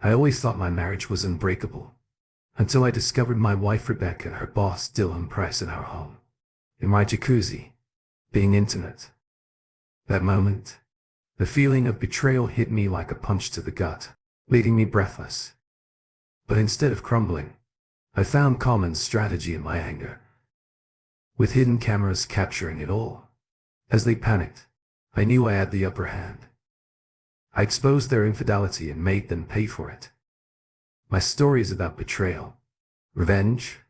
I always thought my marriage was unbreakable, until I discovered my wife Rebecca and her boss Dylan Price in our home, in my jacuzzi, being intimate. That moment, the feeling of betrayal hit me like a punch to the gut, leaving me breathless. But instead of crumbling, I found calm and strategy in my anger. With hidden cameras capturing it all, as they panicked, I knew I had the upper hand. I exposed their infidelity and made them pay for it. My story is about betrayal, revenge,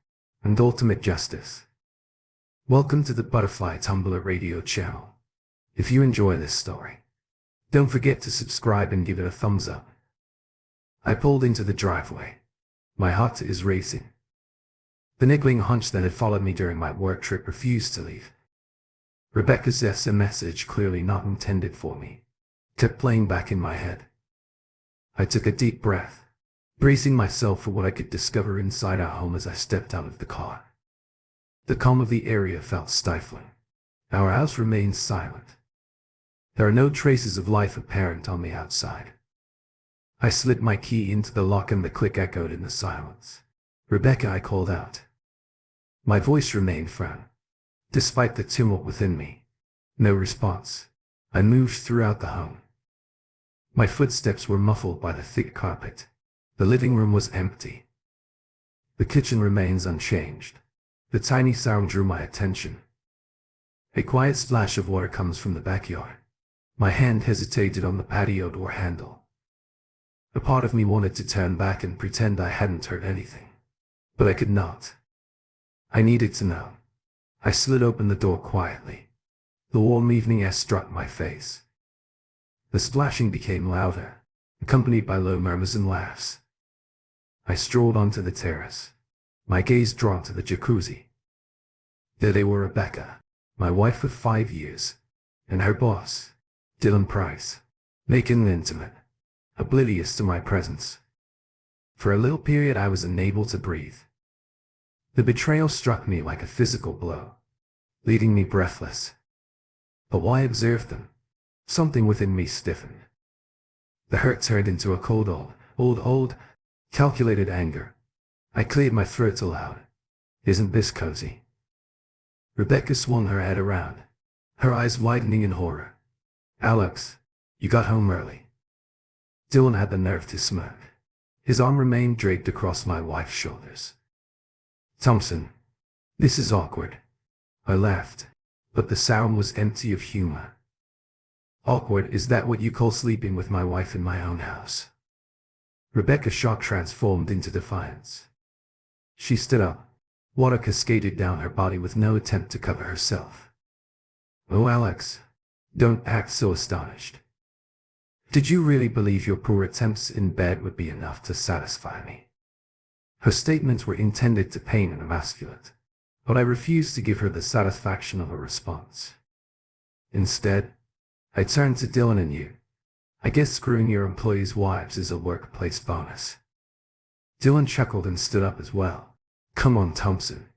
and ultimate justice. Welcome to the Butterfly Tumblr Radio channel. If you enjoy this story, don't forget to subscribe and give it a thumbs up. I pulled into the driveway. My heart is racing. The niggling hunch that had followed me during my work trip refused to leave. Rebecca's SMS message, clearly not intended for me, kept playing back in my head. I took a deep breath, bracing myself for what I could discover inside our home as I stepped out of the car. The calm of the area felt stifling. Our house remained silent. There are no traces of life apparent on the outside. I slid my key into the lock and the click echoed in the silence. "Rebecca," I called out. My voice remained firm, despite the tumult within me. No response. I moved throughout the home. My footsteps were muffled by the thick carpet. The living room was empty. The kitchen remains unchanged. The tiny sound drew my attention. A quiet splash of water comes from the backyard. My hand hesitated on the patio door handle. A part of me wanted to turn back and pretend I hadn't heard anything, but I could not. I needed to know. I slid open the door quietly. The warm evening air struck my face. The splashing became louder, accompanied by low murmurs and laughs. I strolled onto the terrace, my gaze drawn to the jacuzzi. There they were, Rebecca, my wife of 5 years, and her boss, Dylan Price, naked and intimate, oblivious to my presence. For a little period I was unable to breathe. The betrayal struck me like a physical blow, leaving me breathless. But while I observed them, something within me stiffened. The hurt turned into a cold, calculated anger. I cleared my throat aloud. "Isn't this cozy?" Rebecca swung her head around, her eyes widening in horror. "Alex, you got home early." Dylan had the nerve to smirk. His arm remained draped across my wife's shoulders. "Thompson, this is awkward." I laughed, but the sound was empty of humor. "Awkward? Is that what you call sleeping with my wife in my own house?" Rebecca's shock transformed into defiance. She stood up. Water cascaded down her body with no attempt to cover herself. "Oh, Alex, don't act so astonished. Did you really believe your poor attempts in bed would be enough to satisfy me?" Her statements were intended to pain and emasculate, but I refused to give her the satisfaction of a response. Instead, I turned to Dylan and you. "I guess screwing your employees' wives is a workplace bonus." Dylan chuckled and stood up as well. "Come on, Thompson.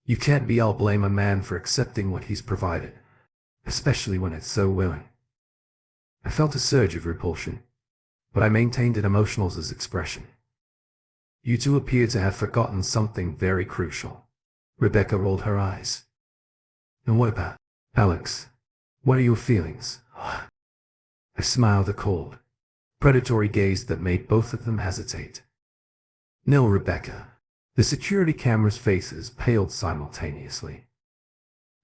You can't be all blame a man for accepting what he's provided, especially when it's so willing." I felt a surge of repulsion, but I maintained an emotional expression. "You two appear to have forgotten something very crucial." Rebecca rolled her eyes. "And what about, Alex? What are your feelings?" I smiled a cold, predatory gaze that made both of them hesitate. "No, Rebecca." The security camera's faces paled simultaneously.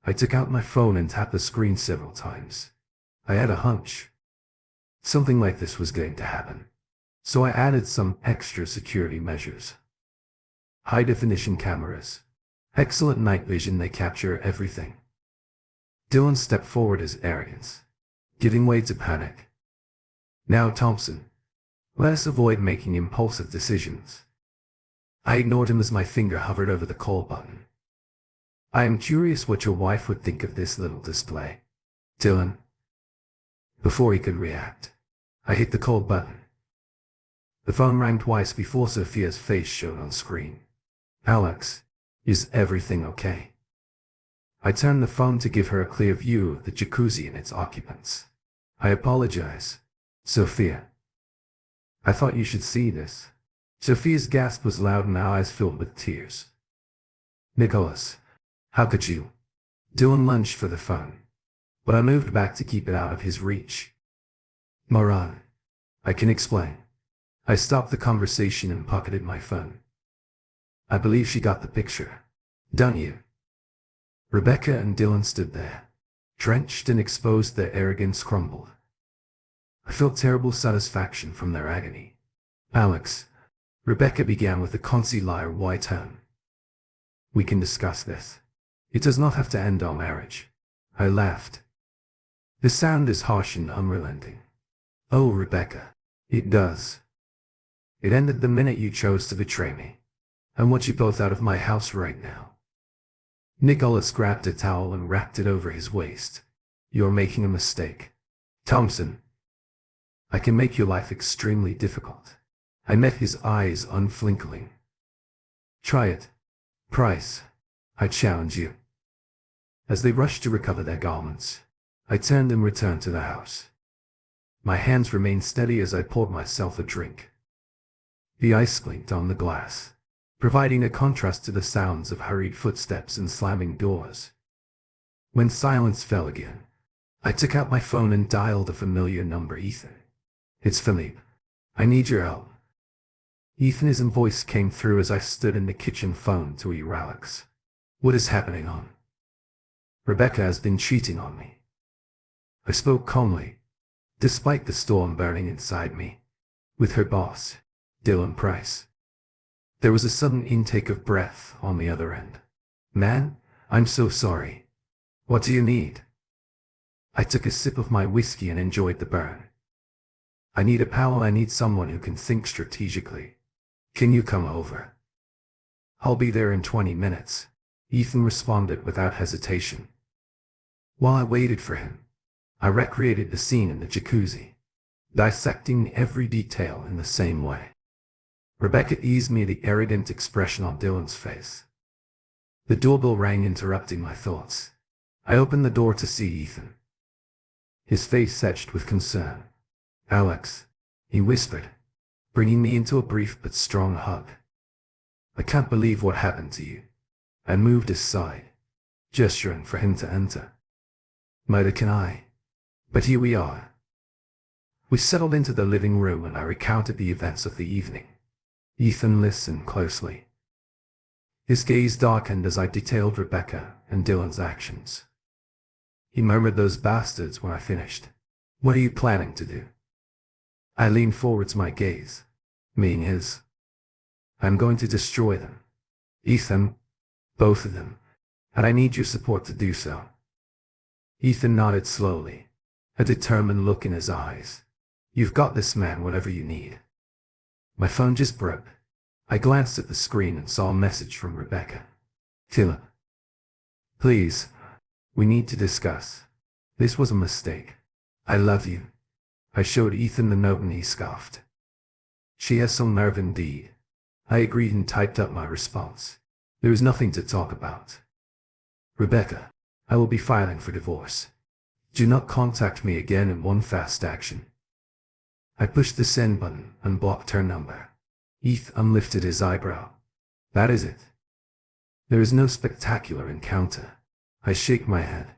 I took out my phone and tapped the screen several times. I had a hunch. Something like this was going to happen. So I added some extra security measures. High-definition cameras. Excellent night vision, they capture everything. Dylan stepped forward, his arrogance giving way to panic. "Now, Thompson, let us avoid making impulsive decisions." I ignored him as my finger hovered over the call button. "I am curious what your wife would think of this little display, Dylan." Before he could react, I hit the call button. The phone rang twice before Sophia's face showed on screen. "Alex, is everything okay?" I turned the phone to give her a clear view of the jacuzzi and its occupants. "I apologize, Sophia." I thought you should see this. Sophia's gasp was loud and her eyes filled with tears. Nicholas, how could you? Dylan lunged for the phone, but I moved back to keep it out of his reach. Moran, I can explain. I stopped the conversation and pocketed my phone. I believe she got the picture. Don't you? Rebecca and Dylan stood there, drenched and exposed, their arrogance crumbled. I felt terrible satisfaction from their agony. Alex, Rebecca began with a conciliatory tone. We can discuss this. It does not have to end our marriage. I laughed. The sound is harsh and unrelenting. Oh, Rebecca, it does. It ended the minute you chose to betray me. I want you both out of my house right now. Nicholas grabbed a towel and wrapped it over his waist. You're making a mistake. Thompson. I can make your life extremely difficult. I met his eyes unflinching. Try it. Price. I challenge you. As they rushed to recover their garments, I turned and returned to the house. My hands remained steady as I poured myself a drink. The ice clinked on the glass, providing a contrast to the sounds of hurried footsteps and slamming doors. When silence fell again, I took out my phone and dialed a familiar number. Ethan. It's Philippe. I need your help. Ethan's voice came through as I stood in the kitchen phone to hear Alex. What is happening on? Rebecca has been cheating on me. I spoke calmly, despite the storm burning inside me, with her boss, Dylan Price. There was a sudden intake of breath on the other end. Man, I'm so sorry. What do you need? I took a sip of my whiskey and enjoyed the burn. I need a pal. I need someone who can think strategically. Can you come over? I'll be there in 20 minutes, Ethan responded without hesitation. While I waited for him, I recreated the scene in the jacuzzi, dissecting every detail in the same way. Rebecca eased me the arrogant expression on Dylan's face. The doorbell rang, interrupting my thoughts. I opened the door to see Ethan, his face etched with concern. Alex, he whispered, bringing me into a brief but strong hug. I can't believe what happened to you. I moved aside, gesturing for him to enter. Neither can I. But here we are. We settled into the living room and I recounted the events of the evening. Ethan listened closely. His gaze darkened as I detailed Rebecca and Dylan's actions. He murmured, those bastards, when I finished. What are you planning to do? I leaned forwards, my gaze meeting his. I'm going to destroy them. Ethan, both of them, and I need your support to do so. Ethan nodded slowly, a determined look in his eyes. You've got this, man, whatever you need. My phone just broke. I glanced at the screen and saw a message from Rebecca. Philip. Please, we need to discuss. This was a mistake. I love you. I showed Ethan the note and he scoffed. She has some nerve indeed. I agreed and typed up my response. There is nothing to talk about. Rebecca, I will be filing for divorce. Do not contact me again in one fast action. I pushed the send button and blocked her number. Ethan lifted his eyebrow. That is it. There is no spectacular encounter. I shake my head.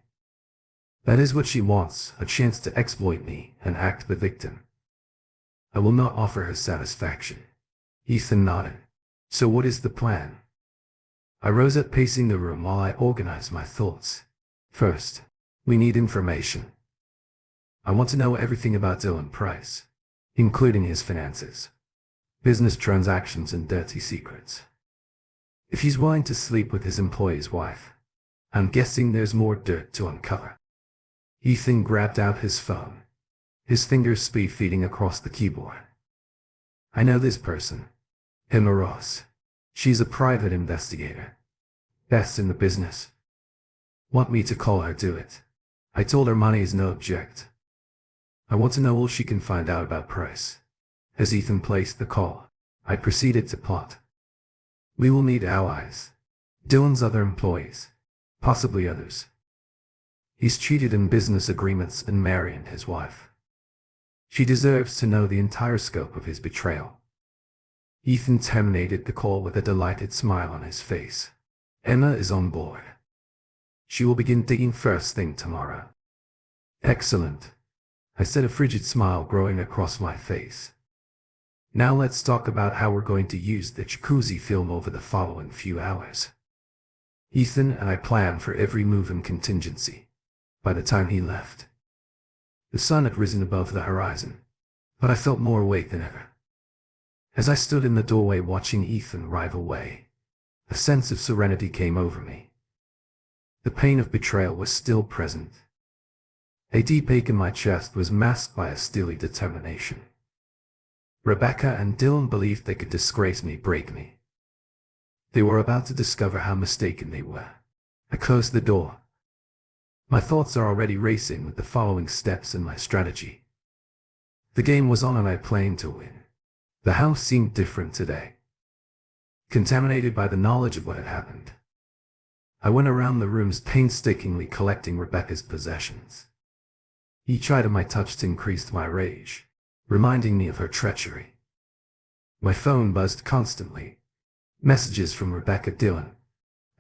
That is what she wants, a chance to exploit me and act the victim. I will not offer her satisfaction. Ethan nodded. So what is the plan? I rose up, pacing the room while I organized my thoughts. First, we need information. I want to know everything about Dylan Price, including his finances, business transactions, and dirty secrets. If he's willing to sleep with his employee's wife, I'm guessing there's more dirt to uncover. Ethan grabbed out his phone, his fingers speed-feeding across the keyboard. I know this person, Emma Ross. She's a private investigator. Best in the business. Want me to call her? Do it. I told her money is no object. I want to know all she can find out about Price. As Ethan placed the call, I proceeded to plot. We will need allies. Dylan's other employees. Possibly others. He's cheated in business agreements and marrying his wife. She deserves to know the entire scope of his betrayal. Ethan terminated the call with a delighted smile on his face. Emma is on board. She will begin digging first thing tomorrow. Excellent, I said, a frigid smile growing across my face. Now let's talk about how we're going to use the Jacuzzi film over the following few hours. Ethan and I planned for every move and contingency. By the time he left, the sun had risen above the horizon, but I felt more awake than ever. As I stood in the doorway watching Ethan drive away, a sense of serenity came over me. The pain of betrayal was still present. A deep ache in my chest was masked by a steely determination. Rebecca and Dylan believed they could disgrace me, break me. They were about to discover how mistaken they were. I closed the door. My thoughts are already racing with the following steps in my strategy. The game was on and I planned to win. The house seemed different today, contaminated by the knowledge of what had happened. I went around the rooms painstakingly collecting Rebecca's possessions. Each item I touched increased my rage, reminding me of her treachery. My phone buzzed constantly. Messages from Rebecca, Dylan,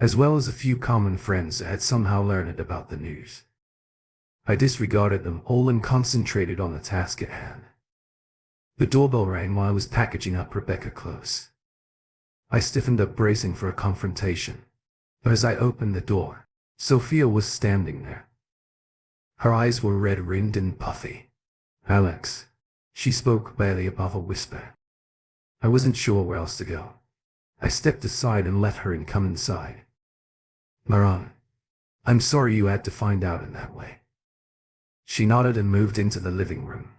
as well as a few common friends that had somehow learned about the news. I disregarded them all and concentrated on the task at hand. The doorbell rang while I was packaging up Rebecca close. I stiffened up, bracing for a confrontation, but as I opened the door, Sophia was standing there. Her eyes were red-rimmed and puffy. "Alex," she spoke barely above a whisper. I wasn't sure where else to go. I stepped aside and let her come inside. "Maron, I'm sorry you had to find out in that way." She nodded and moved into the living room,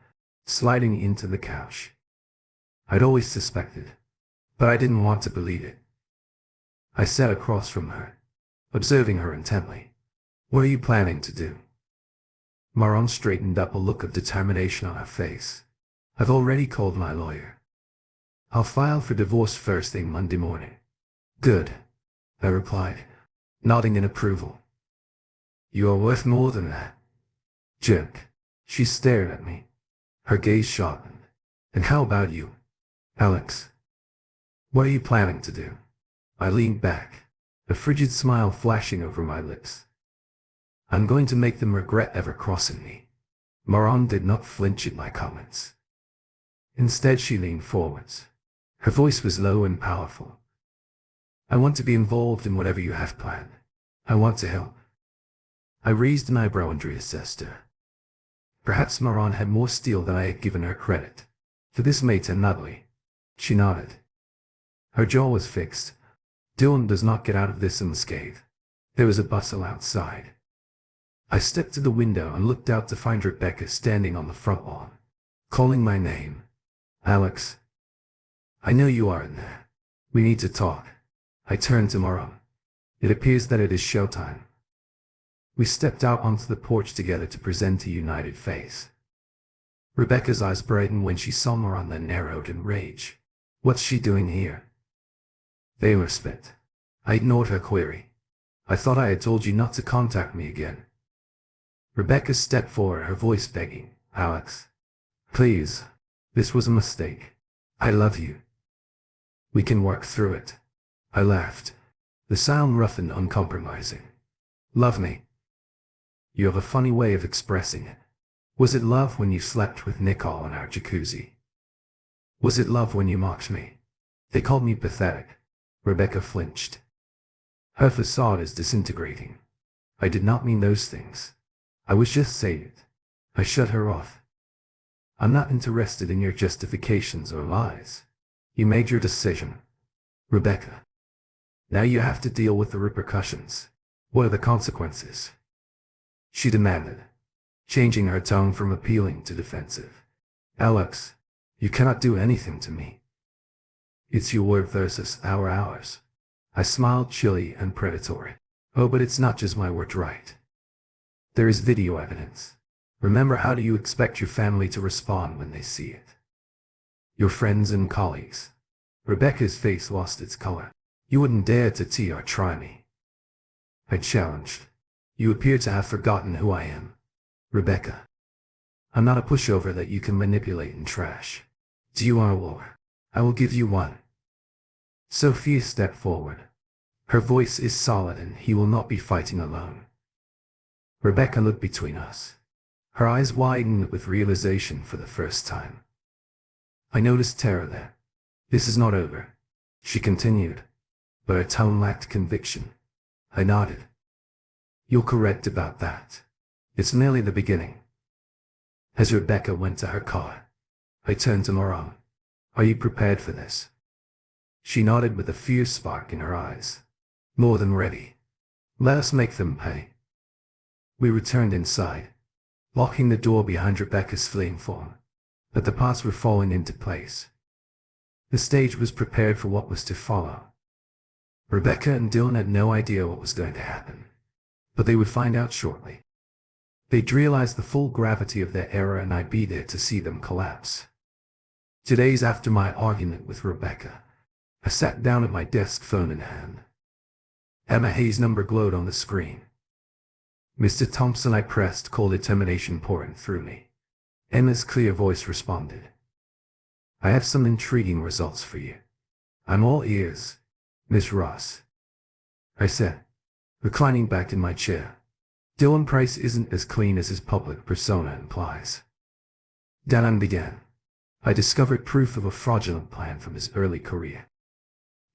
sliding into the couch. I'd always suspected, but I didn't want to believe it. I sat across from her, observing her intently. "What are you planning to do?" Maron straightened up, a look of determination on her face. "I've already called my lawyer. I'll file for divorce first thing Monday morning." "Good," I replied, nodding in approval. "You are worth more than that, jerk." She stared at me, her gaze sharpened. "And how about you, Alex? What are you planning to do?" I leaned back, a frigid smile flashing over my lips. "I'm going to make them regret ever crossing me." Maron did not flinch at my comments. Instead, she leaned forwards. Her voice was low and powerful. "I want to be involved in whatever you have planned. I want to help." I raised an eyebrow and reassessed her. Perhaps Maron had more steel than I had given her credit. For this made her nubbly. She nodded. Her jaw was fixed. Dylan does not get out of this unscathed. There was a bustle outside. I stepped to the window and looked out to find Rebecca standing on the front lawn, calling my name. "Alex, I know you are in there. We need to talk." I turned to Maron. "It appears that it is showtime." We stepped out onto the porch together to present a united face. Rebecca's eyes brightened when she saw Maron, then narrowed in rage. "What's she doing here?" They were spit. I ignored her query. "I thought I had told you not to contact me again." Rebecca stepped forward, her voice begging. "Alex, please, this was a mistake. I love you. We can work through it." I laughed, the sound rough and uncompromising. "Love me? You have a funny way of expressing it. Was it love when you slept with Nicole in our jacuzzi? Was it love when you mocked me? They called me pathetic." Rebecca flinched. Her facade is disintegrating. "I did not mean those things. I was just saying it." I shut her off. "I'm not interested in your justifications or lies. You made your decision, Rebecca. Now you have to deal with the repercussions. What are the consequences?" she demanded, changing her tone from appealing to defensive. "Alex, you cannot do anything to me. It's your word versus our hours." I smiled, chilly and predatory. "Oh, but it's not just my word, right? There is video evidence. Remember, how do you expect your family to respond when they see it? Your friends and colleagues?" Rebecca's face lost its color. "You wouldn't dare to tee or try me," I challenged. "You appear to have forgotten who I am, Rebecca." I'm not a pushover that you can manipulate and trash. Do you want a war? I will give you one. Sophia stepped forward. Her voice is solid and he will not be fighting alone. Rebecca looked between us. Her eyes widened with realization for the first time. I noticed terror there. This is not over, she continued, but her tone lacked conviction. I nodded. You're correct about that. It's merely the beginning. As Rebecca went to her car, I turned to Moran. Are you prepared for this? She nodded with a fierce spark in her eyes. More than ready. Let us make them pay. We returned inside, locking the door behind Rebecca's fleeing form, but the parts were falling into place. The stage was prepared for what was to follow. Rebecca and Dylan had no idea what was going to happen, but they would find out shortly. They'd realize the full gravity of their error and I'd be there to see them collapse. 2 days after my argument with Rebecca, I sat down at my desk, phone in hand. Emma Hayes' number glowed on the screen. Mr. Thompson, I pressed, cold determination pouring through me. Emma's clear voice responded. I have some intriguing results for you. I'm all ears, Miss Ross, I said, reclining back in my chair. Dylan Price isn't as clean as his public persona implies. Dan began. I discovered proof of a fraudulent plan from his early career.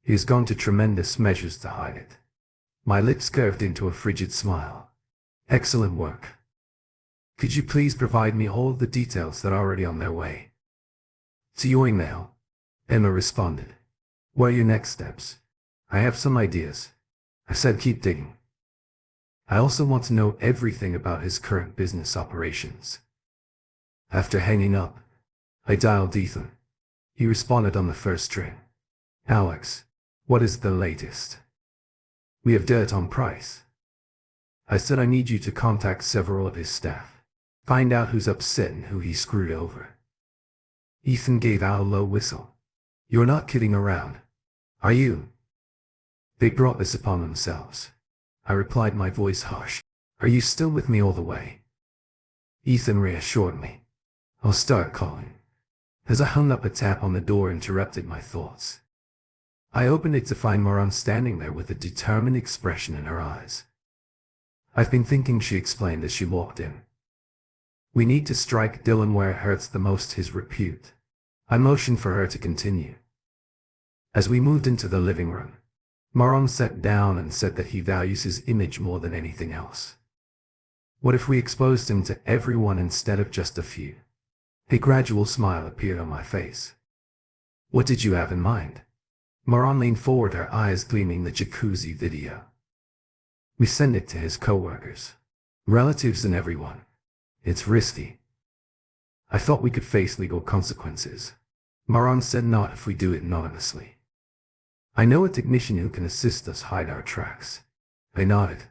He has gone to tremendous measures to hide it. My lips curved into a frigid smile. Excellent work. Could you please provide me all of the details that are already on their way? To your email, Emma responded. What are your next steps? I have some ideas. I said keep digging. I also want to know everything about his current business operations. After hanging up, I dialed Ethan. He responded on the first string. Alex, what is the latest? We have dirt on Price. I said I need you to contact several of his staff. Find out who's upset and who he screwed over. Ethan gave out a low whistle. You're not kidding around, are you? They brought this upon themselves. I replied, my voice harsh. Are you still with me all the way? Ethan reassured me. I'll start calling. As I hung up, a tap on the door interrupted my thoughts. I opened it to find Moran standing there with a determined expression in her eyes. I've been thinking, she explained as she walked in. We need to strike Dylan where it hurts the most, his repute. I motioned for her to continue. As we moved into the living room, Moran sat down and said that he values his image more than anything else. What if we exposed him to everyone instead of just a few? A gradual smile appeared on my face. What did you have in mind? Moran leaned forward, her eyes gleaming. The Jacuzzi video. We send it to his co-workers, relatives and everyone. It's risky. I thought we could face legal consequences. Moran said not if we do it anonymously. I know a technician who can assist us hide our tracks. I nodded.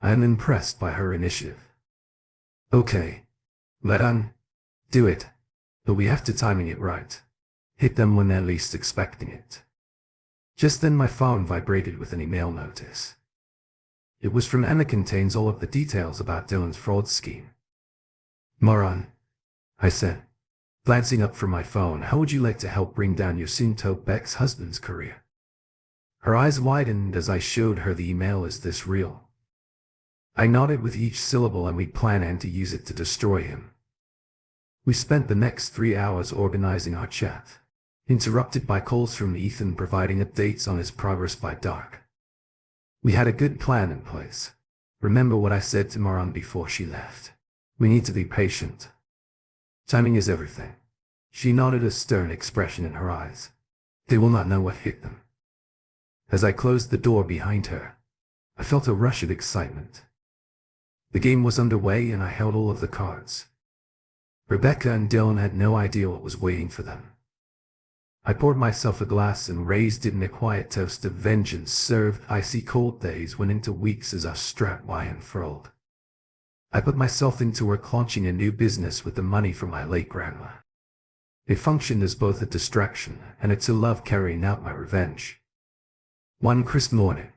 I am impressed by her initiative. Okay. Let on. Do it. But we have to timing it right. Hit them when they're least expecting it. Just then my phone vibrated with an email notice. It was from Emma, contains all of the details about Dylan's fraud scheme. Moran, I said, glancing up from my phone, how would you like to help bring down your soon-to-be ex-husband's career? Her eyes widened as I showed her the email. Is this real? I nodded with each syllable, and we planned to use it to destroy him. We spent the next 3 hours organizing our chat, interrupted by calls from Ethan providing updates on his progress by dark. We had a good plan in place. Remember what I said to Moran before she left. We need to be patient. Timing is everything. She nodded, a stern expression in her eyes. They will not know what hit them. As I closed the door behind her, I felt a rush of excitement. The game was underway and I held all of the cards. Rebecca and Dylan had no idea what was waiting for them. I poured myself a glass and raised it in a quiet toast of vengeance, served icy cold. Days went into weeks as our strap wire unfurled. I put myself into work launching a new business with the money from my late grandma. It functioned as both a distraction and a to love carrying out my revenge. One crisp morning,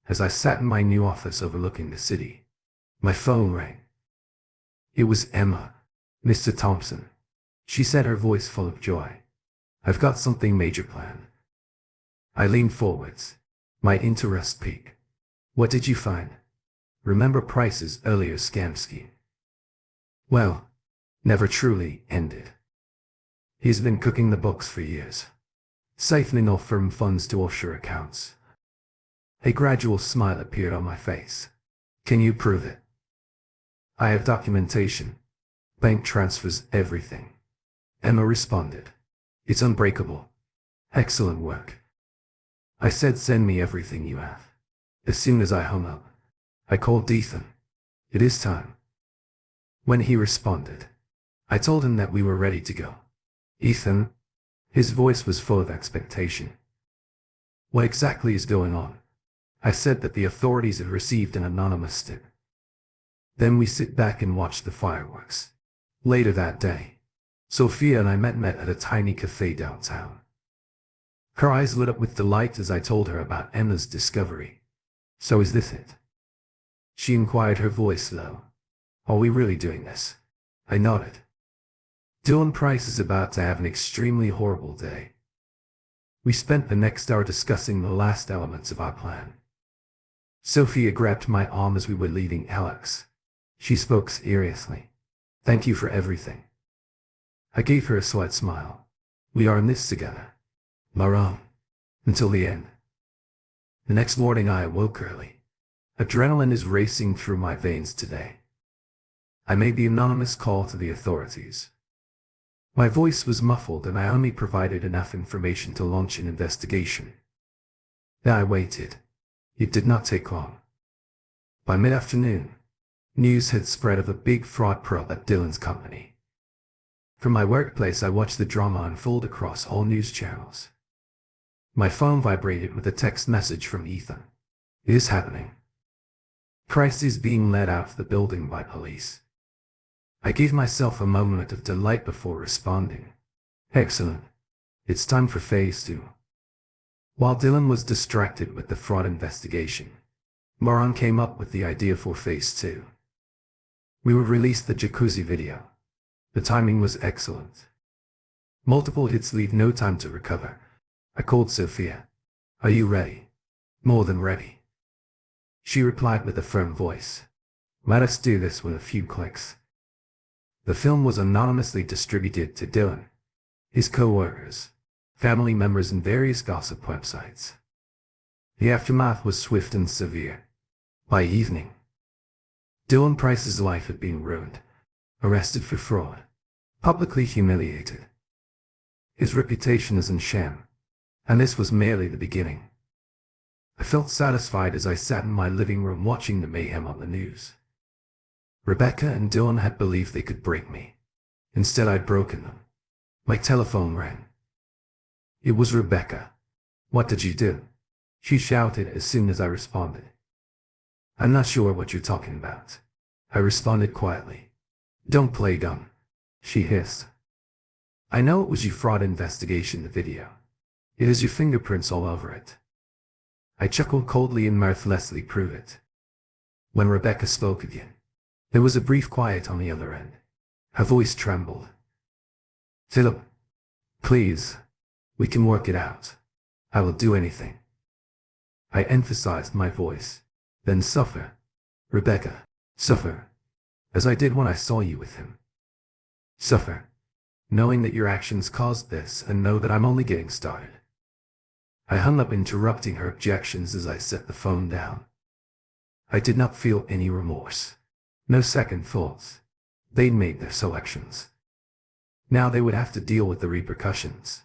as I sat in my new office overlooking the city, my phone rang. It was Emma. Mr. Thompson, she said, her voice full of joy. I've got something major planned. I leaned forwards, my interest peaked. What did you find? Remember Price's earlier scam scheme? Well, never truly ended. He's been cooking the books for years, siphoning off firm funds to offshore accounts. A gradual smile appeared on my face. Can you prove it? I have documentation. Bank transfers, everything. Emma responded. It's unbreakable. Excellent work. I said, send me everything you have. As soon as I hung up, I called Ethan. It is time. When he responded, I told him that we were ready to go. Ethan? His voice was full of expectation. What exactly is going on? I said that the authorities had received an anonymous tip. Then we sit back and watch the fireworks. Later that day, Sophia and I met at a tiny cafe downtown. Her eyes lit up with delight as I told her about Emma's discovery. So is this it? She inquired, her voice low. Are we really doing this? I nodded. Dylan Price is about to have an extremely horrible day. We spent the next hour discussing the last elements of our plan. Sophia grabbed my arm as we were leaving Alex. She spoke seriously. Thank you for everything. I gave her a slight smile. We are in this together. Maram. Until the end. The next morning I awoke early. Adrenaline is racing through my veins today. I made the anonymous call to the authorities. My voice was muffled and I only provided enough information to launch an investigation. Then I waited. It did not take long. By mid-afternoon, news had spread of a big fraud probe at Dylan's company. From my workplace I watched the drama unfold across all news channels. My phone vibrated with a text message from Ethan. It is happening. Price is being led out of the building by police. I gave myself a moment of delight before responding. Excellent. It's time for phase 2. While Dylan was distracted with the fraud investigation, Moran came up with the idea for phase 2. We would release the Jacuzzi video. The timing was excellent. Multiple hits leave no time to recover. I called Sophia. Are you ready? More than ready. She replied with a firm voice. Let us do this with a few clicks. The film was anonymously distributed to Dylan, his co-workers, family members and various gossip websites. The aftermath was swift and severe. By evening, Dylan Price's life had been ruined, arrested for fraud, publicly humiliated. His reputation is in sham, and this was merely the beginning. I felt satisfied as I sat in my living room watching the mayhem on the news. Rebecca and Dylan had believed they could break me. Instead, I'd broken them. My telephone rang. It was Rebecca. What did you do? She shouted as soon as I responded. I'm not sure what you're talking about. I responded quietly. Don't play dumb, she hissed. I know it was your fraud investigation, the video. It has your fingerprints all over it. I chuckled coldly and mirthlessly. Prove it. When Rebecca spoke again, there was a brief quiet on the other end. Her voice trembled. Philip, please, we can work it out. I will do anything. I emphasized my voice. Then suffer. Rebecca, suffer. As I did when I saw you with him. Suffer. Knowing that your actions caused this and know that I'm only getting started. I hung up, interrupting her objections as I set the phone down. I did not feel any remorse. No second thoughts. They'd made their selections. Now they would have to deal with the repercussions.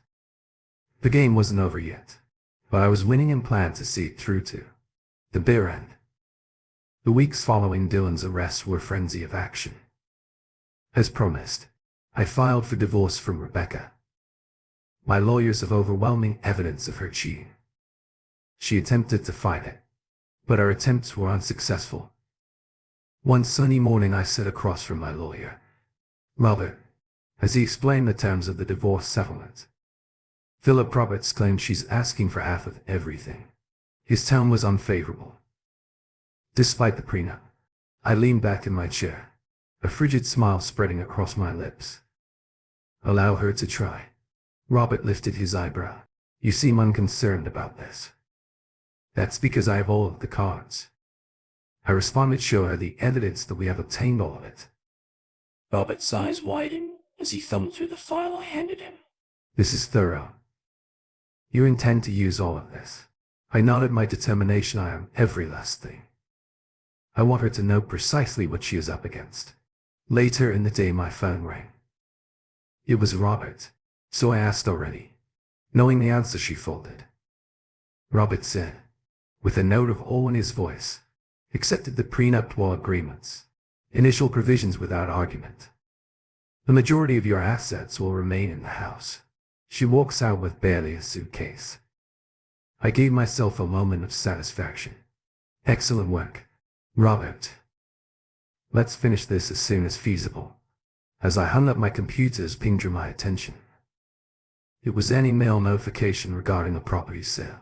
The game wasn't over yet, but I was winning and planned to see it through to the bitter end. The weeks following Dylan's arrest were a frenzy of action. As promised, I filed for divorce from Rebecca. My lawyers have overwhelming evidence of her cheating. She attempted to fight it, but our attempts were unsuccessful. One sunny morning I sat across from my lawyer, Robert, as he explained the terms of the divorce settlement. Philip Roberts claimed she's asking for half of everything. His tone was unfavorable. Despite the prenup, I leaned back in my chair, a frigid smile spreading across my lips. Allow her to try. Robert lifted his eyebrow. You seem unconcerned about this. That's because I have all of the cards. I responded, show her the evidence that we have obtained all of it. Robert's eyes widened as he thumbed through the file I handed him. This is thorough. You intend to use all of this. I nodded my determination on every last thing. I want her to know precisely what she is up against. Later in the day my phone rang. It was Robert, so I asked already. Knowing the answer, she folded. Robert said, with a note of awe in his voice, accepted the prenuptial agreements, initial provisions without argument. The majority of your assets will remain in the house. She walks out with barely a suitcase. I gave myself a moment of satisfaction. Excellent work, Robert. Let's finish this as soon as feasible. As I hung up my computer's ping drew my attention. It was an email notification regarding a property sale.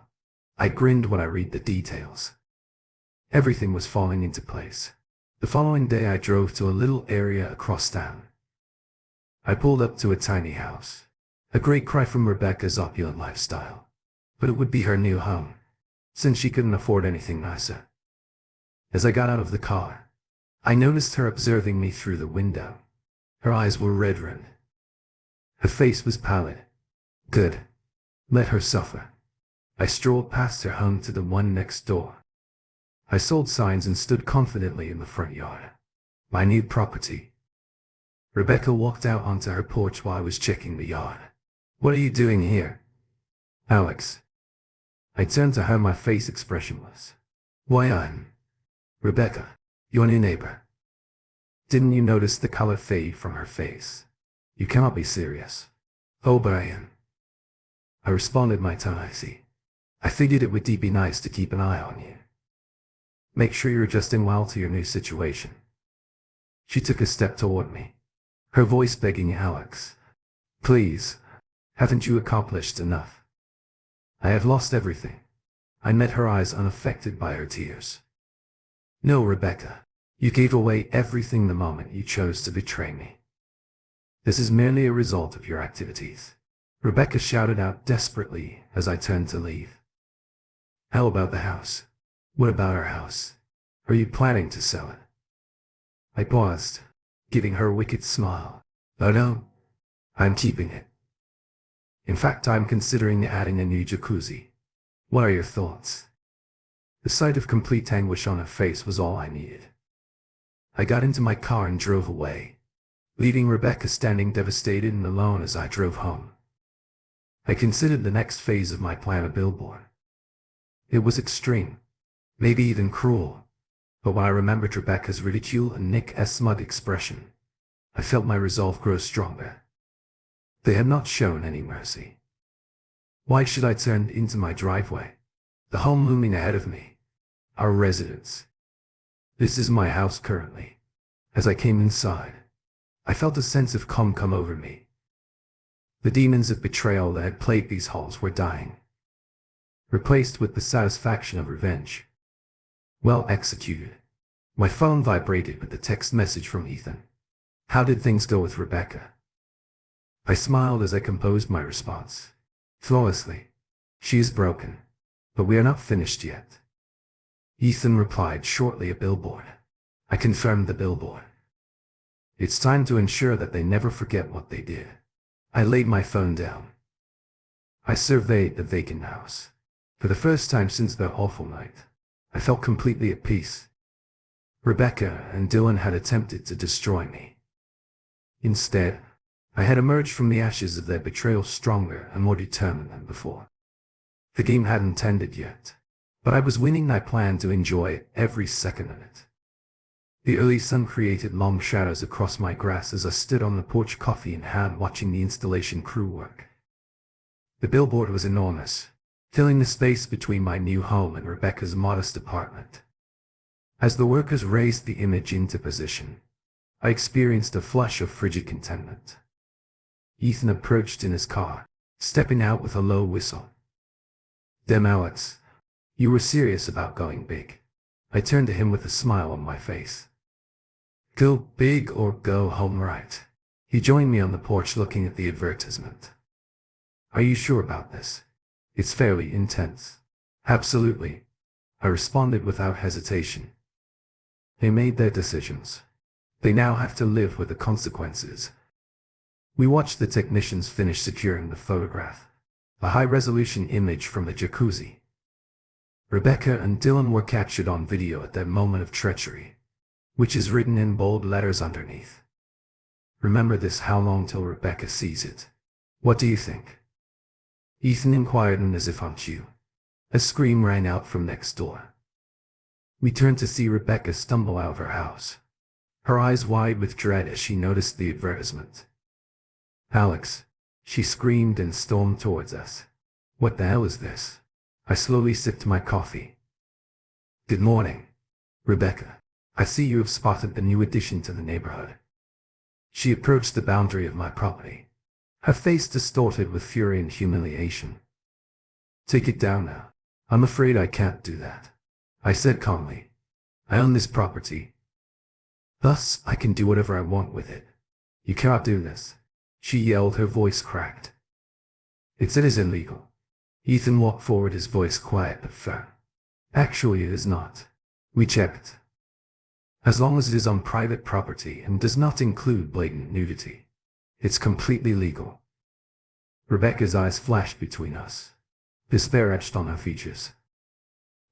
I grinned when I read the details. Everything was falling into place. The following day I drove to a little area across town. I pulled up to a tiny house. A great cry from Rebecca's opulent lifestyle. But it would be her new home, since she couldn't afford anything nicer. As I got out of the car, I noticed her observing me through the window. Her eyes were red-rimmed. Her face was pallid. Good. Let her suffer. I strolled past her home to the one next door. I sold signs and stood confidently in the front yard. My new property. Rebecca walked out onto her porch while I was checking the yard. What are you doing here? Alex. I turned to her, my face expressionless. Why, I'm Rebecca, your new neighbor. Didn't you notice the color fade from her face? You cannot be serious. Oh, but I am. I responded, my tone icy. I figured it would be nice to keep an eye on you. Make sure you're adjusting well to your new situation. She took a step toward me, her voice begging, Alex, please, haven't you accomplished enough? I have lost everything. I met her eyes unaffected by her tears. No, Rebecca, you gave away everything the moment you chose to betray me. This is merely a result of your activities. Rebecca shouted out desperately as I turned to leave. How about the house? What about our house? Are you planning to sell it? I paused, giving her a wicked smile. Oh no, I'm keeping it. In fact, I'm considering adding a new jacuzzi. What are your thoughts? The sight of complete anguish on her face was all I needed. I got into my car and drove away, leaving Rebecca standing devastated and alone as I drove home. I considered the next phase of my plan, a billboard. It was extreme, maybe even cruel, but when I remembered Rebecca's ridicule and Nick's smug expression, I felt my resolve grow stronger. They had not shown any mercy. Why should I turn into my driveway? The home looming ahead of me. Our residence. This is my house currently. As I came inside, I felt a sense of calm come over me. The demons of betrayal that had plagued these halls were dying, replaced with the satisfaction of revenge. Well executed. My phone vibrated with the text message from Ethan. How did things go with Rebecca? I smiled as I composed my response. Flawlessly. She is broken, but we are not finished yet. Ethan replied shortly, a billboard. I confirmed the billboard. It's time to ensure that they never forget what they did. I laid my phone down. I surveyed the vacant house. For the first time since that awful night, I felt completely at peace. Rebecca and Dylan had attempted to destroy me. Instead, I had emerged from the ashes of their betrayal stronger and more determined than before. The game hadn't ended yet, but I was winning, and I planned to enjoy every second of it. The early sun created long shadows across my grass as I stood on the porch, coffee in hand, watching the installation crew work. The billboard was enormous, filling the space between my new home and Rebecca's modest apartment. As the workers raised the image into position, I experienced a flush of frigid contentment. Ethan approached in his car, stepping out with a low whistle. Damn, Alex, you were serious about going big. I turned to him with a smile on my face. Go big or go home right. He joined me on the porch looking at the advertisement. Are you sure about this? It's fairly intense. Absolutely, I responded without hesitation. They made their decisions. They now have to live with the consequences. We watched the technicians finish securing the photograph, a high-resolution image from the jacuzzi. Rebecca and Dylan were captured on video at that moment of treachery, which is written in bold letters underneath. Remember this how long till Rebecca sees it? What do you think? Ethan inquired in as if on cue. A scream rang out from next door. We turned to see Rebecca stumble out of her house, her eyes wide with dread as she noticed the advertisement. Alex, she screamed and stormed towards us. What the hell is this? I slowly sipped my coffee. Good morning, Rebecca. I see you have spotted the new addition to the neighborhood. She approached the boundary of my property, her face distorted with fury and humiliation. Take it down now. I'm afraid I can't do that, I said calmly. I own this property. Thus, I can do whatever I want with it. You cannot do this, she yelled, her voice cracked. It is illegal. Ethan walked forward, his voice quiet but firm. Actually, it is not. We checked. As long as it is on private property and does not include blatant nudity, it's completely legal. Rebecca's eyes flashed between us, despair etched on her features.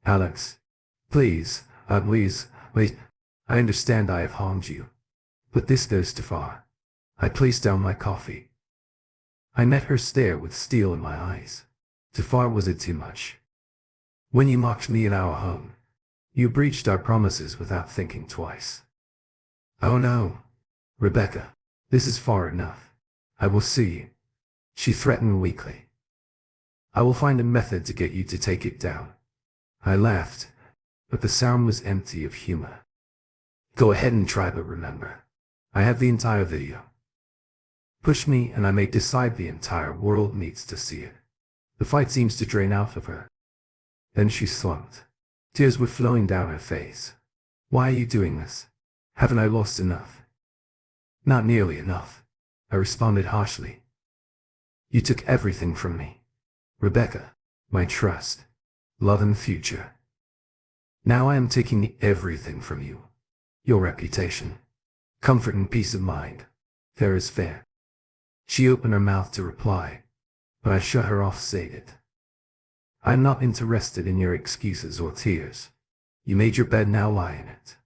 Alex, please, wait. I understand I have harmed you, but this goes too far. I placed down my coffee. I met her stare with steel in my eyes. Too far? Was it too much? When you mocked me in our home, you breached our promises without thinking twice. Oh no, Rebecca, this is far enough. I will sue you, she threatened weakly. I will find a method to get you to take it down. I laughed, but the sound was empty of humor. Go ahead and try, but remember, I have the entire video. Push me and I may decide the entire world needs to see it. The fight seems to drain out of her. Then she slumped. Tears were flowing down her face. Why are you doing this? Haven't I lost enough? Not nearly enough, I responded harshly. You took everything from me, Rebecca, my trust, love and future. Now I am taking everything from you. Your reputation, comfort and peace of mind. Fair is fair. She opened her mouth to reply, but I shut her off, sated. I am not interested in your excuses or tears. You made your bed, now lie in it.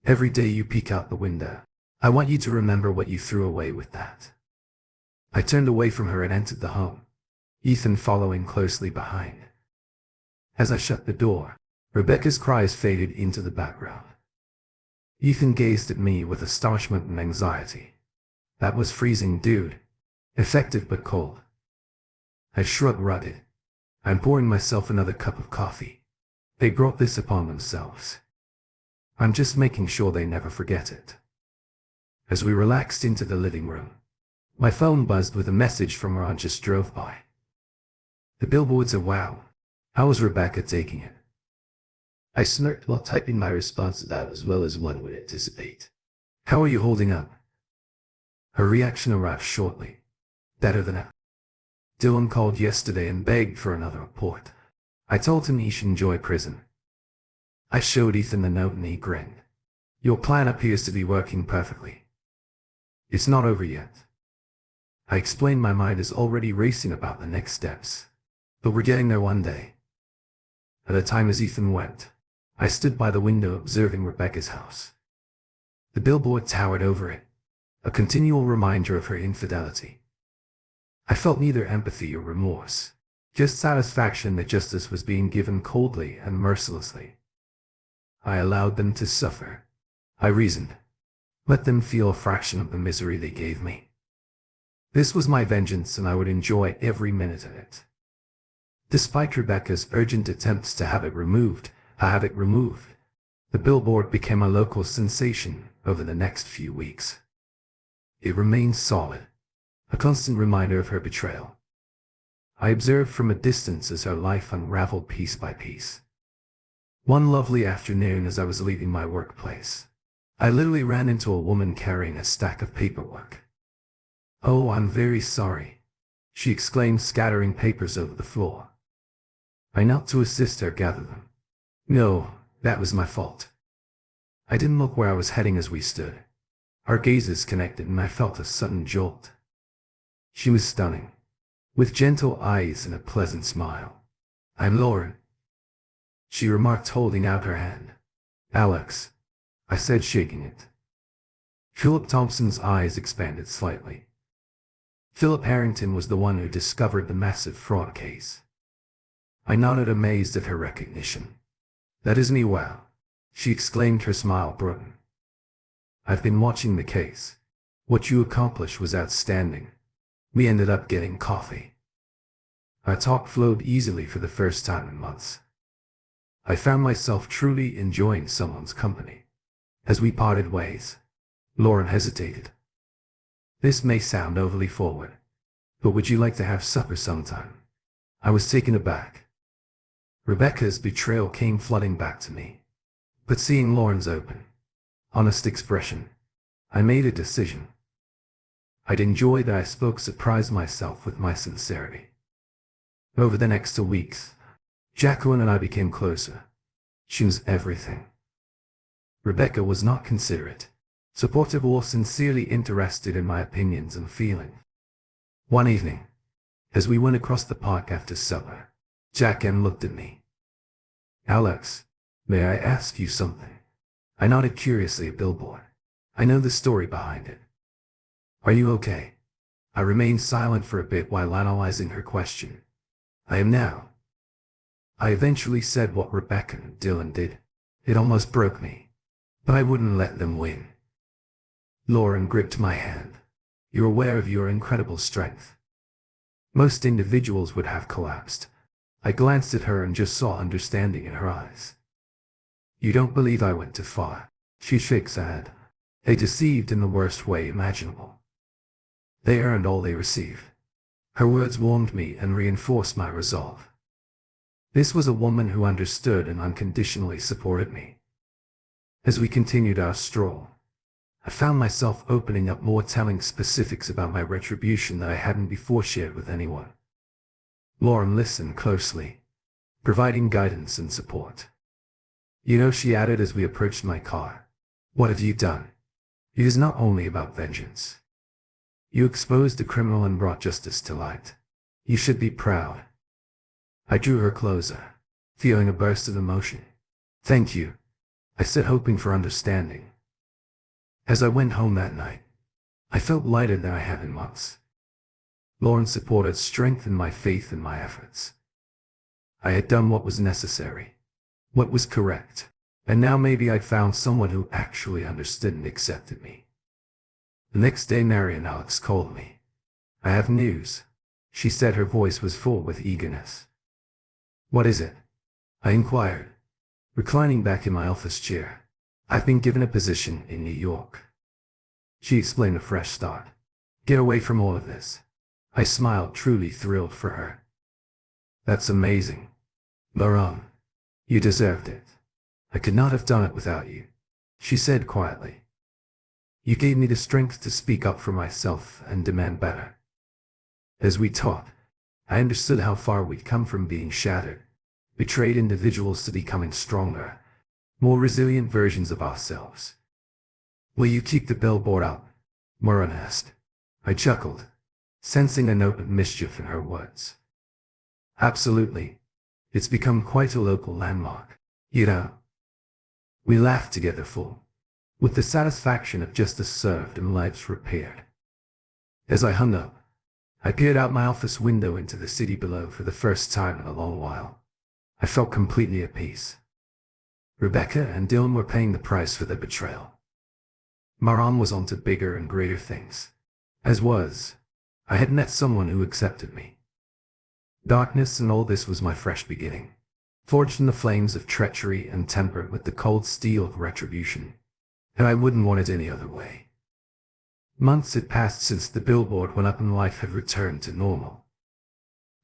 Every day you peek out the window, I want you to remember what you threw away with that. I turned away from her and entered the home, Ethan following closely behind. As I shut the door, Rebecca's cries faded into the background. Ethan gazed at me with astonishment and anxiety. That was freezing, dude. Effective but cold. I shrugged, rutted. I'm pouring myself another cup of coffee. They brought this upon themselves. I'm just making sure they never forget it. As we relaxed into the living room, my phone buzzed with a message from where I just drove by. The billboards are wow. How was Rebecca taking it? I smirked while typing my response to that as well as one would anticipate. How are you holding up? Her reaction arrived shortly. Better than ever. Dylan called yesterday and begged for another report. I told him he should enjoy prison. I showed Ethan the note and he grinned. Your plan appears to be working perfectly. It's not over yet. I explained my mind is already racing about the next steps. But we're getting there one day. At the time as Ethan went, I stood by the window observing Rebecca's house. The billboard towered over it, a continual reminder of her infidelity. I felt neither empathy or remorse, just satisfaction that justice was being given coldly and mercilessly. I allowed them to suffer. I reasoned. Let them feel a fraction of the misery they gave me. This was my vengeance and I would enjoy every minute of it. Despite Rebecca's urgent attempts to have it removed, the billboard became a local sensation over the next few weeks. It remained solid, a constant reminder of her betrayal. I observed from a distance as her life unraveled piece by piece. One lovely afternoon as I was leaving my workplace, I literally ran into a woman carrying a stack of paperwork. "Oh, I'm very sorry," she exclaimed, scattering papers over the floor. I knelt to assist her gather them. "No, that was my fault." I didn't look where I was heading as we stood. Our gazes connected and I felt a sudden jolt. She was stunning, with gentle eyes and a pleasant smile. "I'm Lauren," she remarked, holding out her hand. "Alex," I said, shaking it. Philip Thompson's eyes expanded slightly. Philip Harrington was the one who discovered the massive fraud case. I nodded, amazed at her recognition. "That isn't he? Wow," she exclaimed, her smile broadening. "I've been watching the case. What you accomplished was outstanding. We ended up getting coffee." Our talk flowed easily for the first time in months. I found myself truly enjoying someone's company. As we parted ways, Lauren hesitated. "This may sound overly forward, but would you like to have supper sometime?" I was taken aback. Rebecca's betrayal came flooding back to me. But seeing Lauren's open, honest expression, I made a decision. I'd enjoy that I spoke, surprised myself with my sincerity. Over the next 2 weeks, Jacqueline and I became closer. She was everything. Rebecca was not considerate, supportive, or sincerely interested in my opinions and feelings. One evening, as we went across the park after supper, Jacqueline looked at me. "Alex, may I ask you something?" I nodded curiously at Billboard. "I know the story behind it. Are you okay?" I remained silent for a bit while analyzing her question. "I am now." I eventually said what Rebecca and Dylan did. It almost broke me, but I wouldn't let them win. Lauren gripped my hand. "You're aware of your incredible strength. Most individuals would have collapsed." I glanced at her and just saw understanding in her eyes. "You don't believe I went too far?" She shakes her head. "They deceived in the worst way imaginable. They earned all they received." Her words warmed me and reinforced my resolve. This was a woman who understood and unconditionally supported me. As we continued our stroll, I found myself opening up more, telling specifics about my retribution that I hadn't before shared with anyone. Lauren listened closely, providing guidance and support. "You know," she added as we approached my car, "what have you done? It is not only about vengeance. You exposed the criminal and brought justice to light. You should be proud." I drew her closer, feeling a burst of emotion. "Thank you," I said, hoping for understanding. As I went home that night, I felt lighter than I had in months. Lauren's support had strengthened my faith in my efforts. I had done what was necessary, what was correct, and now maybe I'd found someone who actually understood and accepted me. The next day, Mary and Alex called me. "I have news," she said. Her voice was full with eagerness. "What is it?" I inquired, reclining back in my office chair. "I've been given a position in New York." She explained, "A fresh start. Get away from all of this." I smiled, truly thrilled for her. "That's amazing. Lauren, you deserved it. I could not have done it without you," she said quietly. "You gave me the strength to speak up for myself and demand better." As we talked, I understood how far we'd come from being shattered, betrayed individuals to becoming stronger, more resilient versions of ourselves. "Will you keep the billboard up?" Lauren asked. I chuckled, sensing a note of mischief in her words. "Absolutely. It's become quite a local landmark, you know." We laughed together, full with the satisfaction of justice served and lives repaired. As I hung up, I peered out my office window into the city below for the first time in a long while. I felt completely at peace. Rebecca and Dylan were paying the price for their betrayal. Maran was on to bigger and greater things. I had met someone who accepted me. Darkness and all this was my fresh beginning, forged in the flames of treachery and tempered with the cold steel of retribution. And I wouldn't want it any other way. Months had passed since the billboard went up and life had returned to normal.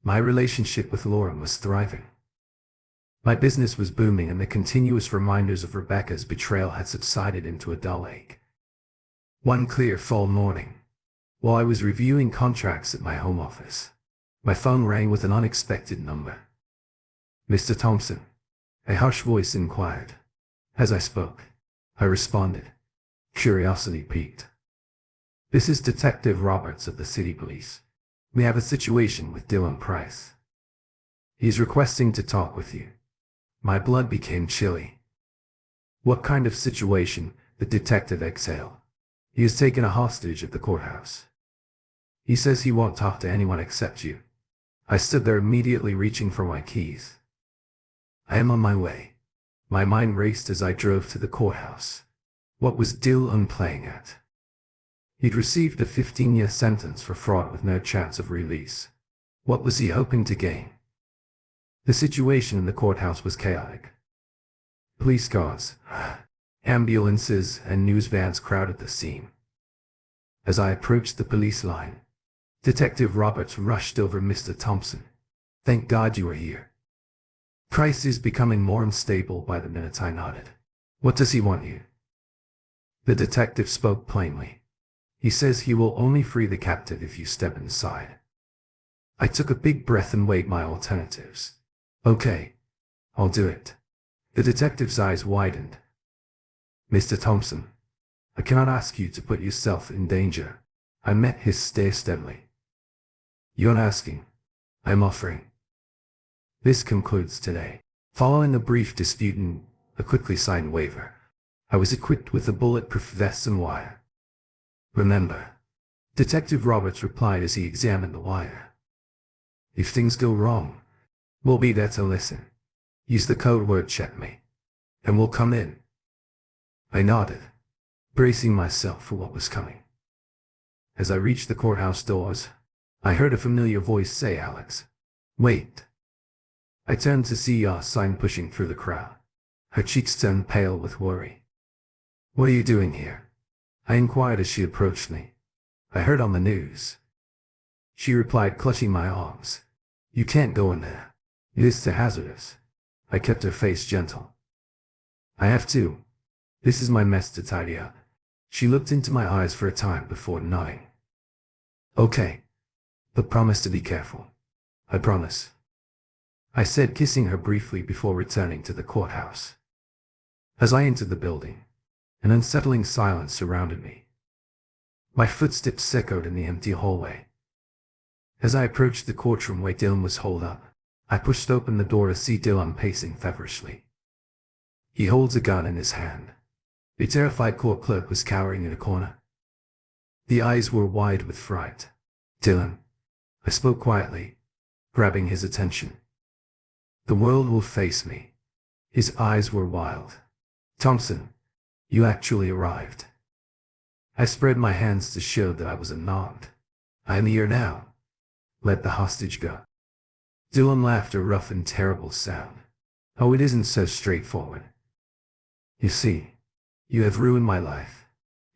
My relationship with Lauren was thriving. My business was booming and the continuous reminders of Rebecca's betrayal had subsided into a dull ache. One clear fall morning, while I was reviewing contracts at my home office, my phone rang with an unexpected number. "Mr. Thompson," a harsh voice inquired. As I spoke, I responded, curiosity piqued. "This is Detective Roberts of the City Police. We have a situation with Dylan Price. He's requesting to talk with you." My blood became chilly. "What kind of situation?" the detective exhaled. "He is taken a hostage at the courthouse. He says he won't talk to anyone except you." I stood there immediately reaching for my keys. "I am on my way." My mind raced as I drove to the courthouse. What was Dylan playing at? He'd received a 15-year sentence for fraud with no chance of release. What was he hoping to gain? The situation in the courthouse was chaotic. Police cars, ambulances, and news vans crowded the scene. As I approached the police line, Detective Roberts rushed over. "Mr. Thompson, thank God you are here." "Price is becoming more unstable by the minute," I nodded. "What does he want you?" The detective spoke plainly. "He says he will only free the captive if you step inside." I took a big breath and weighed my alternatives. "Okay, I'll do it." The detective's eyes widened. "Mr. Thompson, I cannot ask you to put yourself in danger." I met his stare steadily. "You're not asking, I'm offering." This concludes today. Following the brief dispute and a quickly signed waiver, I was equipped with a bulletproof vest and wire. "Remember," Detective Roberts replied as he examined the wire, "if things go wrong, we'll be there to listen. Use the code word checkmate, and we'll come in." I nodded, bracing myself for what was coming. As I reached the courthouse doors, I heard a familiar voice say, "Alex, wait." I turned to see our sign pushing through the crowd. Her cheeks turned pale with worry. "What are you doing here?" I inquired as she approached me. "I heard on the news." She replied, clutching my arms, "You can't go in there. It is too hazardous." I kept her face gentle. "I have to. This is my mess to tidy up." She looked into my eyes for a time before nodding. "Okay, but promise to be careful." "I promise," I said, kissing her briefly before returning to the courthouse. As I entered the building, an unsettling silence surrounded me. My footsteps echoed in the empty hallway. As I approached the courtroom where Dylan was holed up, I pushed open the door to see Dylan pacing feverishly. He holds a gun in his hand. The terrified court clerk was cowering in a corner. The eyes were wide with fright. "Dylan," I spoke quietly, grabbing his attention. "The world will face me." His eyes were wild. "Thompson, you actually arrived." I spread my hands to show that I was unarmed. "I am here now. Let the hostage go." Dylan laughed, a rough and terrible sound. "Oh, it isn't so straightforward. You see, you have ruined my life.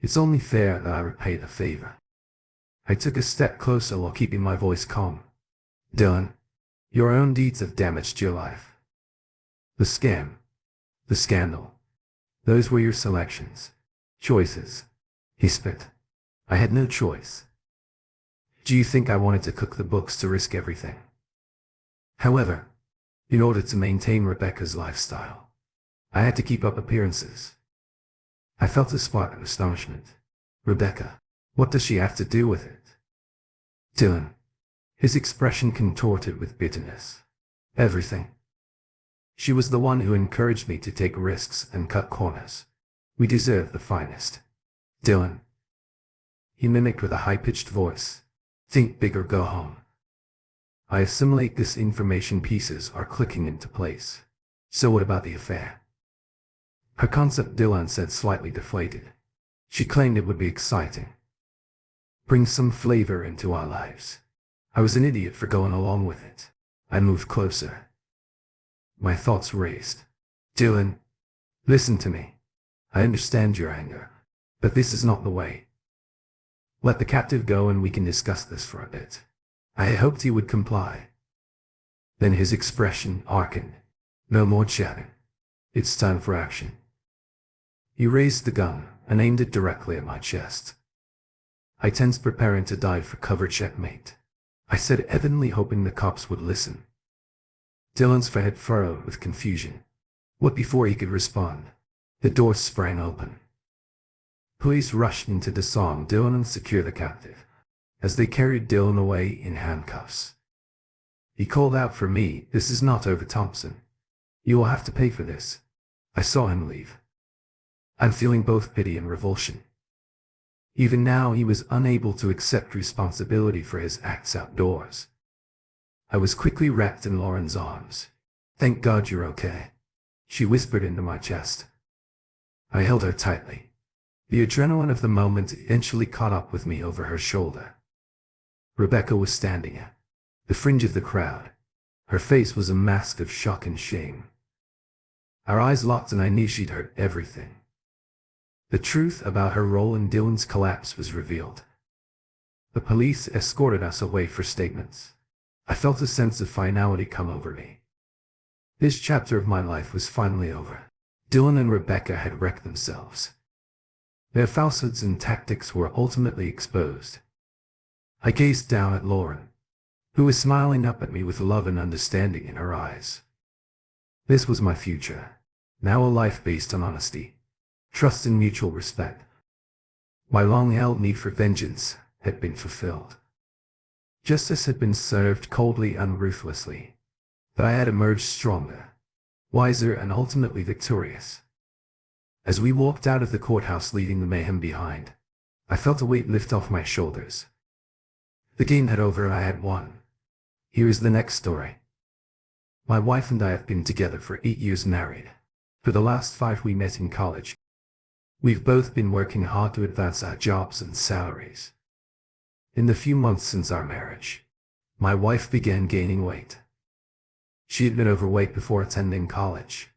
It's only fair that I repay the favor." I took a step closer while keeping my voice calm. "Dylan, your own deeds have damaged your life. The scam, the scandal, those were your selections, choices." He spit. "I had no choice. Do you think I wanted to cook the books to risk everything? However, in order to maintain Rebecca's lifestyle, I had to keep up appearances." I felt a spark of astonishment. "Rebecca, what does she have to do with it?" Dylan, his expression contorted with bitterness. "Everything. She was the one who encouraged me to take risks and cut corners. We deserve the finest." "Dylan," he mimicked with a high-pitched voice, "think big or go home." I assimilate this information. Pieces are clicking into place. "So what about the affair?" Her concept, Dylan said, slightly deflated. She claimed it would be exciting. Bring some flavor into our lives. I was an idiot for going along with it. I moved closer. My thoughts raced. "Dylan, listen to me. I understand your anger, but this is not the way. Let the captive go and we can discuss this for a bit." I hoped he would comply. Then his expression darkened. No more chatting. It's time for action. He raised the gun and aimed it directly at my chest. I tensed, preparing to dive for cover. Checkmate, I said, evidently hoping the cops would listen. Dylan's forehead furrowed with confusion. What? Before he could respond, the door sprang open. Police rushed in to disarm Dylan and secure the captive, as they carried Dylan away in handcuffs. He called out for me, "This is not over, Thompson. You will have to pay for this." I saw him leave. I'm feeling both pity and revulsion. Even now, he was unable to accept responsibility for his acts outdoors. I was quickly wrapped in Lauren's arms. "Thank God you're okay," she whispered into my chest. I held her tightly. The adrenaline of the moment eventually caught up with me over her shoulder. Rebecca was standing at the fringe of the crowd. Her face was a mask of shock and shame. Our eyes locked, and I knew she'd heard everything. The truth about her role in Dylan's collapse was revealed. The police escorted us away for statements. I felt a sense of finality come over me. This chapter of my life was finally over. Dylan and Rebecca had wrecked themselves. Their falsehoods and tactics were ultimately exposed. I gazed down at Lauren, who was smiling up at me with love and understanding in her eyes. This was my future, now a life based on honesty, trust, and mutual respect. My long-held need for vengeance had been fulfilled. Justice had been served coldly and ruthlessly. But I had emerged stronger, wiser, and ultimately victorious. As we walked out of the courthouse, leaving the mayhem behind, I felt a weight lift off my shoulders. The game had over, and I had won. Here is the next story. My wife and I have been together for 8 years, married. For the last 5 we met in college. We've both been working hard to advance our jobs and salaries. In the few months since our marriage, my wife began gaining weight. She had been overweight before attending college.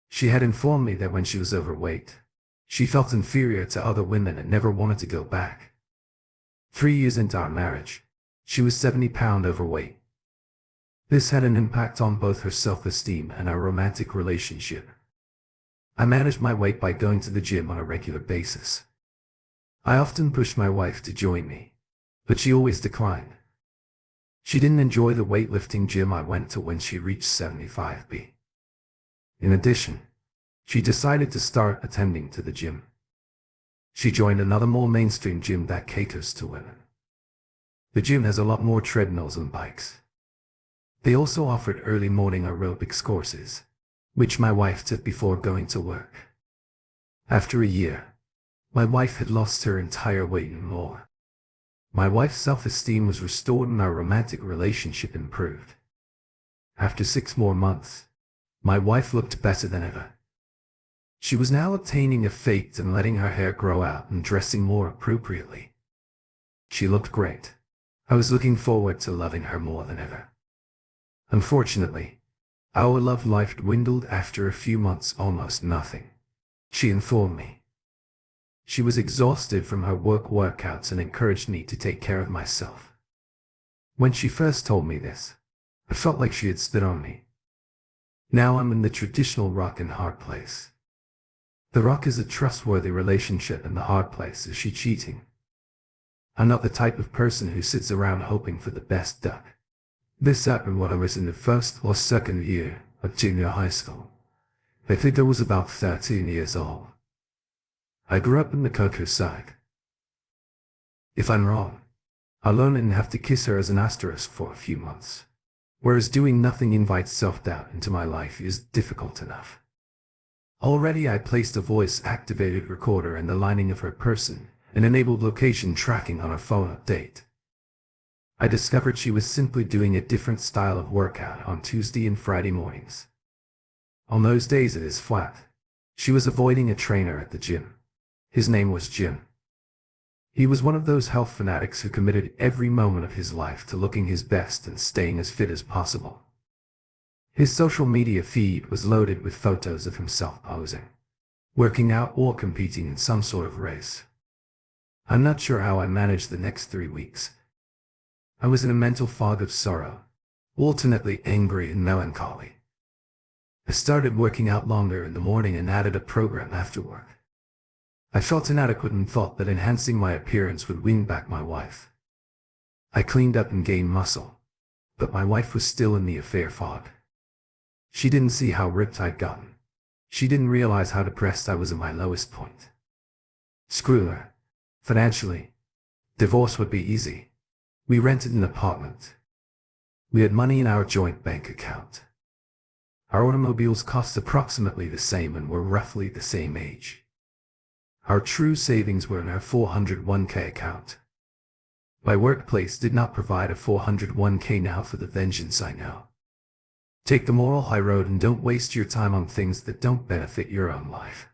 She had informed me that when she was overweight, she felt inferior to other women and never wanted to go back. 3 years into our marriage, she was 70 pounds overweight. This had an impact on both her self-esteem and our romantic relationship. I managed my weight by going to the gym on a regular basis. I often pushed my wife to join me, but she always declined. She didn't enjoy the weightlifting gym I went to when she reached 75 pounds. In addition, she decided to start attending to the gym. She joined another more mainstream gym that caters to women. The gym has a lot more treadmills and bikes. They also offered early morning aerobics courses, which my wife took before going to work. After a year, my wife had lost her entire weight and more. My wife's self-esteem was restored and our romantic relationship improved. After 6 more months, my wife looked better than ever. She was now obtaining a fade and letting her hair grow out and dressing more appropriately. She looked great. I was looking forward to loving her more than ever. Unfortunately, our love life dwindled after a few months, almost nothing. She informed me. She was exhausted from her workouts and encouraged me to take care of myself. When she first told me this, I felt like she had spit on me. Now I'm in the traditional rock and hard place. The rock is a trustworthy relationship, and the hard place is she cheating. I'm not the type of person who sits around hoping for the best duck. This happened when I was in the first or second year of junior high school. I think I was about 13 years old. I grew up in the countryside. If I'm wrong, I'll learn and have to kiss her as an asterisk for a few months. Whereas doing nothing invites self-doubt into my life is difficult enough. Already I placed a voice-activated recorder in the lining of her person and enabled location tracking on her phone update. I discovered she was simply doing a different style of workout on Tuesday and Friday mornings. On those days it is flat. She was avoiding a trainer at the gym. His name was Jim. He was one of those health fanatics who committed every moment of his life to looking his best and staying as fit as possible. His social media feed was loaded with photos of himself posing, working out, or competing in some sort of race. I'm not sure how I managed the next 3 weeks. I was in a mental fog of sorrow, alternately angry and melancholy. I started working out longer in the morning and added a program after work. I felt inadequate and thought that enhancing my appearance would win back my wife. I cleaned up and gained muscle, but my wife was still in the affair fog. She didn't see how ripped I'd gotten. She didn't realize how depressed I was at my lowest point. Screw her. Financially, divorce would be easy. We rented an apartment. We had money in our joint bank account. Our automobiles cost approximately the same and were roughly the same age. Our true savings were in our 401k account. My workplace did not provide a 401k now for the vengeance I know. Take the moral high road and don't waste your time on things that don't benefit your own life.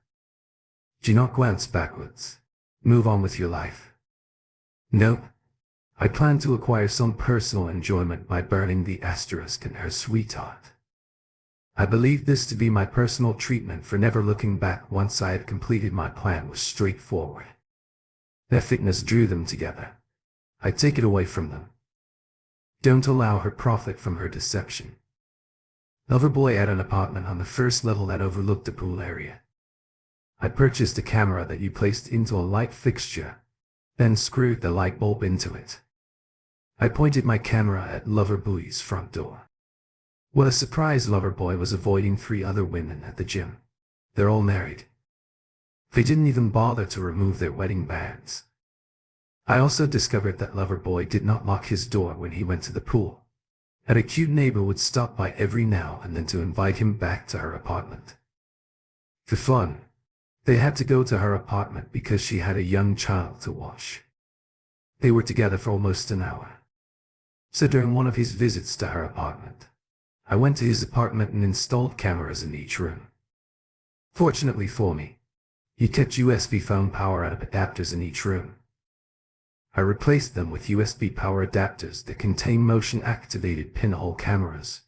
Do not glance backwards. Move on with your life. Nope. I plan to acquire some personal enjoyment by burning the asterisk in her sweetheart. I believe this to be my personal treatment for never looking back once I had completed my plan was straightforward. Their fitness drew them together. I take it away from them. Don't allow her profit from her deception. Loverboy had an apartment on the first level that overlooked the pool area. I purchased a camera that you placed into a light fixture, then screwed the light bulb into it. I pointed my camera at Loverboy's front door. What a surprise! Loverboy was avoiding 3 other women at the gym. They're all married. They didn't even bother to remove their wedding bands. I also discovered that Loverboy did not lock his door when he went to the pool. And a cute neighbor would stop by every now and then to invite him back to her apartment. For fun, they had to go to her apartment because she had a young child to watch. They were together for almost an hour. So during one of his visits to her apartment, I went to his apartment and installed cameras in each room. Fortunately for me, he kept USB phone power adapters in each room. I replaced them with USB power adapters that contain motion-activated pinhole cameras.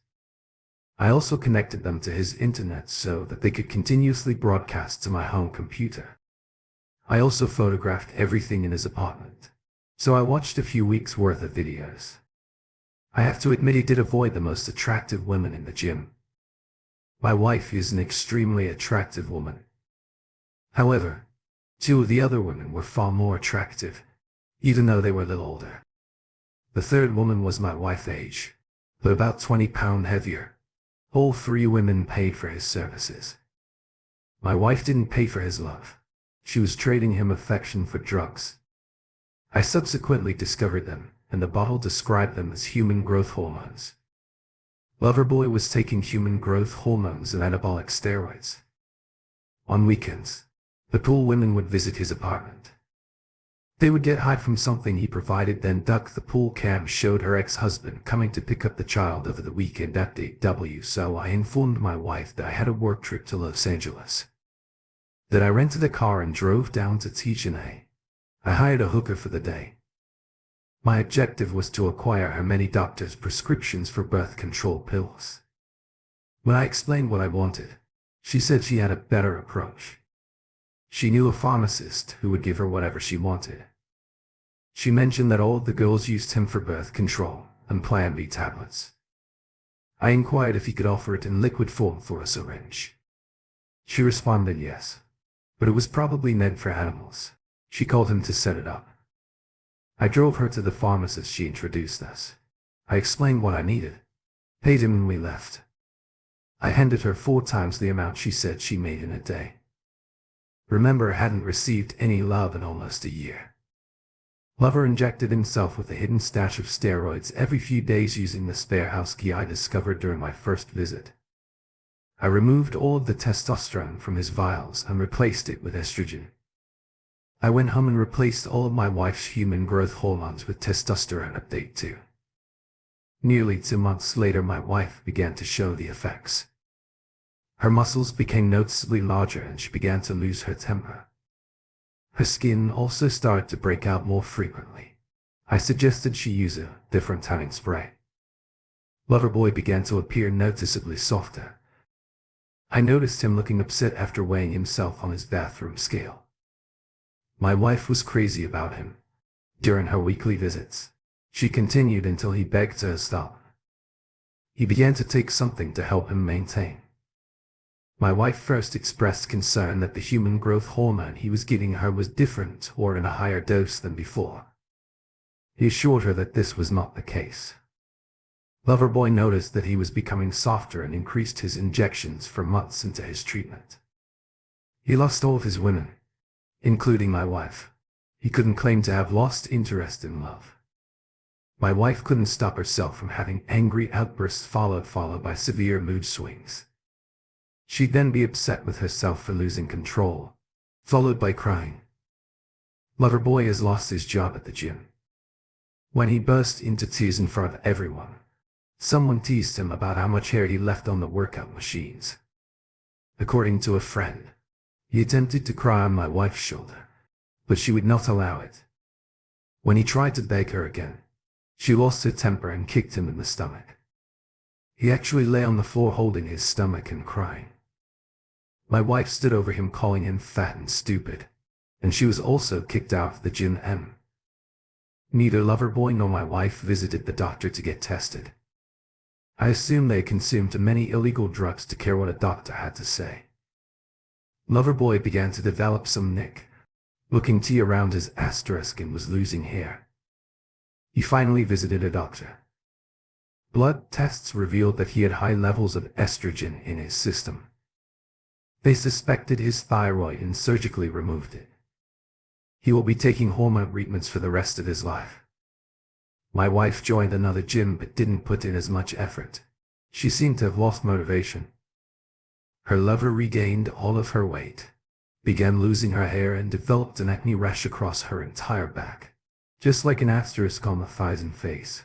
I also connected them to his internet so that they could continuously broadcast to my home computer. I also photographed everything in his apartment, so I watched a few weeks' worth of videos. I have to admit he did avoid the most attractive women in the gym. My wife is an extremely attractive woman. However, 2 of the other women were far more attractive, even though they were a little older. The 3rd woman was my wife's age, but about 20 pounds heavier. All 3 women paid for his services. My wife didn't pay for his love. She was trading him affection for drugs. I subsequently discovered them, and the bottle described them as human growth hormones. Loverboy was taking human growth hormones and anabolic steroids. On weekends, the pool women would visit his apartment. They would get high from something he provided, then duck. The pool cam showed her ex-husband coming to pick up the child over the weekend at DW, so I informed my wife that I had a work trip to Los Angeles. That I rented a car and drove down to TJ. I hired a hooker for the day. My objective was to acquire her many doctors' prescriptions for birth control pills. When I explained what I wanted, she said she had a better approach. She knew a pharmacist who would give her whatever she wanted. She mentioned that all the girls used him for birth control and Plan B tablets. I inquired if he could offer it in liquid form for a syringe. She responded yes, but it was probably meant for animals. She called him to set it up. I drove her to the pharmacist. She introduced us. I explained what I needed, paid him, and we left. I handed her 4 times the amount she said she made in a day. Remember, I hadn't received any love in almost a year. Lover injected himself with a hidden stash of steroids every few days using the spare house key I discovered during my first visit. I removed all of the testosterone from his vials and replaced it with estrogen. I went home and replaced all of my wife's human growth hormones with testosterone update 2. Nearly 2 months later, my wife began to show the effects. Her muscles became noticeably larger and she began to lose her temper. Her skin also started to break out more frequently. I suggested she use a different tanning spray. Loverboy began to appear noticeably softer. I noticed him looking upset after weighing himself on his bathroom scale. My wife was crazy about him. During her weekly visits, she continued until he begged her to stop. He began to take something to help him maintain. My wife first expressed concern that the human growth hormone he was giving her was different or in a higher dose than before. He assured her that this was not the case. Loverboy noticed that he was becoming softer and increased his injections for months into his treatment. He lost all of his women, including my wife. He couldn't claim to have lost interest in love. My wife couldn't stop herself from having angry outbursts followed by severe mood swings. She'd then be upset with herself for losing control, followed by crying. Loverboy has lost his job at the gym. When he burst into tears in front of everyone, someone teased him about how much hair he left on the workout machines. According to a friend, he attempted to cry on my wife's shoulder, but she would not allow it. When he tried to beg her again, she lost her temper and kicked him in the stomach. He actually lay on the floor holding his stomach and crying. My wife stood over him calling him fat and stupid, and she was also kicked out of the gym. Neither Loverboy nor my wife visited the doctor to get tested. I assume they consumed many illegal drugs to care what a doctor had to say. Loverboy began to develop some nick-looking tea around his asterisk and was losing hair. He finally visited a doctor. Blood tests revealed that he had high levels of estrogen in his system. They suspected his thyroid and surgically removed it. He will be taking hormone treatments for the rest of his life. My wife joined another gym but didn't put in as much effort. She seemed to have lost motivation. Her lover regained all of her weight, began losing her hair and developed an acne rash across her entire back, just like an asterisk on the thighs and face.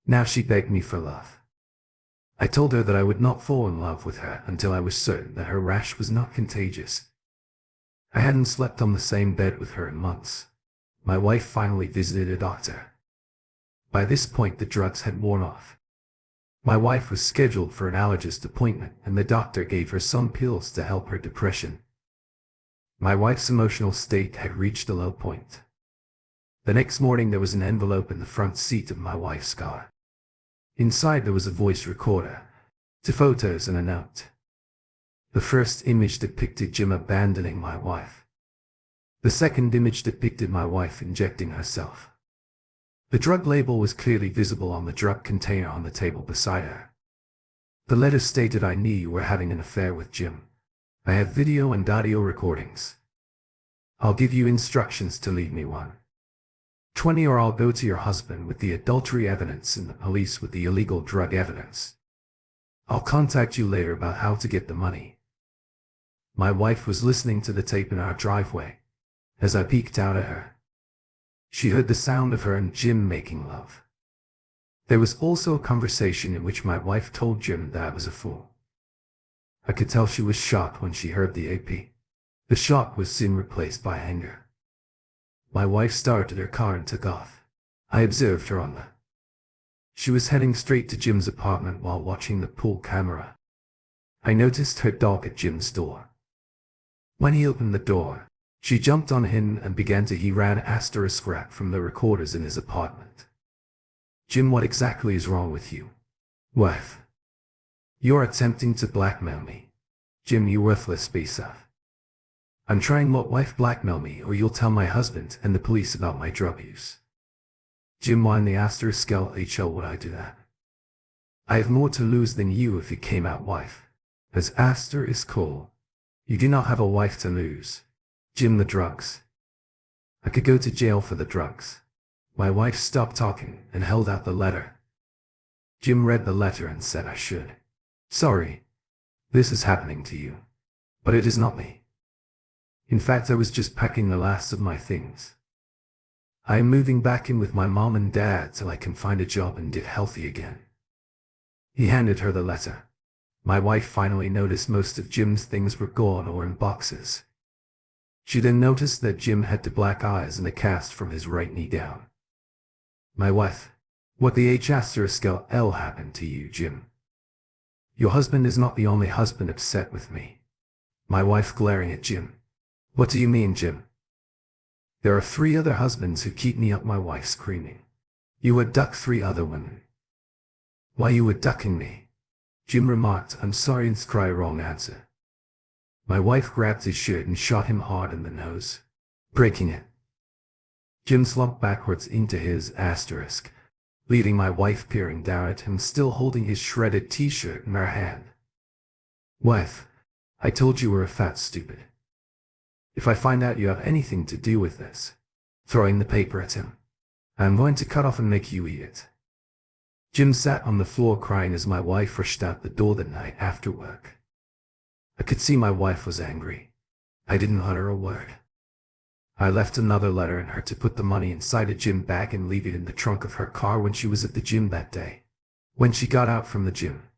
Now she begged me for love. I told her that I would not fall in love with her until I was certain that her rash was not contagious. I hadn't slept on the same bed with her in months. My wife finally visited a doctor. By this point the drugs had worn off. My wife was scheduled for an allergist appointment and the doctor gave her some pills to help her depression. My wife's emotional state had reached a low point. The next morning there was an envelope in the front seat of my wife's car. Inside there was a voice recorder, 2 photos and a note. The first image depicted Jim abandoning my wife. The second image depicted my wife injecting herself. The drug label was clearly visible on the drug container on the table beside her. The letter stated I knew you were having an affair with Jim. I have video and audio recordings. I'll give you instructions to leave me one. 20 or I'll go to your husband with the adultery evidence and the police with the illegal drug evidence. I'll contact you later about how to get the money. My wife was listening to the tape in our driveway. As I peeked out at her, she heard the sound of her and Jim making love. There was also a conversation in which my wife told Jim that I was a fool. I could tell she was shocked when she heard the AP. The shock was soon replaced by anger. My wife started her car and took off. I observed her on the. She was heading straight to Jim's apartment while watching the pool camera. I noticed her dog at Jim's door. When he opened the door, she jumped on him and began to he-ran asterisk rap from the recorders in his apartment. Jim, what exactly is wrong with you? Wife. You're attempting to blackmail me. Jim, you worthless piece of. I'm trying what wife blackmail me or you'll tell my husband and the police about my drug use. Jim, why in the asterisk hell would I do that? I have more to lose than you if it came out wife. As asterisk cool. You do not have a wife to lose. Jim, the drugs. I could go to jail for the drugs. My wife stopped talking and held out the letter. Jim read the letter and said I should. Sorry. This is happening to you. But it is not me. In fact, I was just packing the last of my things. I am moving back in with my mom and dad till I can find a job and get healthy again. He handed her the letter. My wife finally noticed most of Jim's things were gone or in boxes. She then noticed that Jim had 2 black eyes and a cast from his right knee down. My wife. What the H*L happened to you, Jim? Your husband is not the only husband upset with me. My wife glaring at Jim. What do you mean, Jim? There are 3 other husbands who keep me up, my wife screaming. You would duck 3 other women. Why you were ducking me? Jim remarked, "I'm sorry," and cry wrong answer. My wife grabbed his shirt and shot him hard in the nose, breaking it. Jim slumped backwards into his asterisk, leaving my wife peering down at him, still holding his shredded t-shirt in her hand. "Wife, I told you were a fat stupid. If I find out you have anything to do with this," throwing the paper at him, "I'm going to cut off and make you eat it." Jim sat on the floor crying as my wife rushed out the door that night after work. I could see my wife was angry. I didn't utter a word. I left another letter in her to put the money inside a gym bag and leave it in the trunk of her car when she was at the gym that day. When she got out from the gym,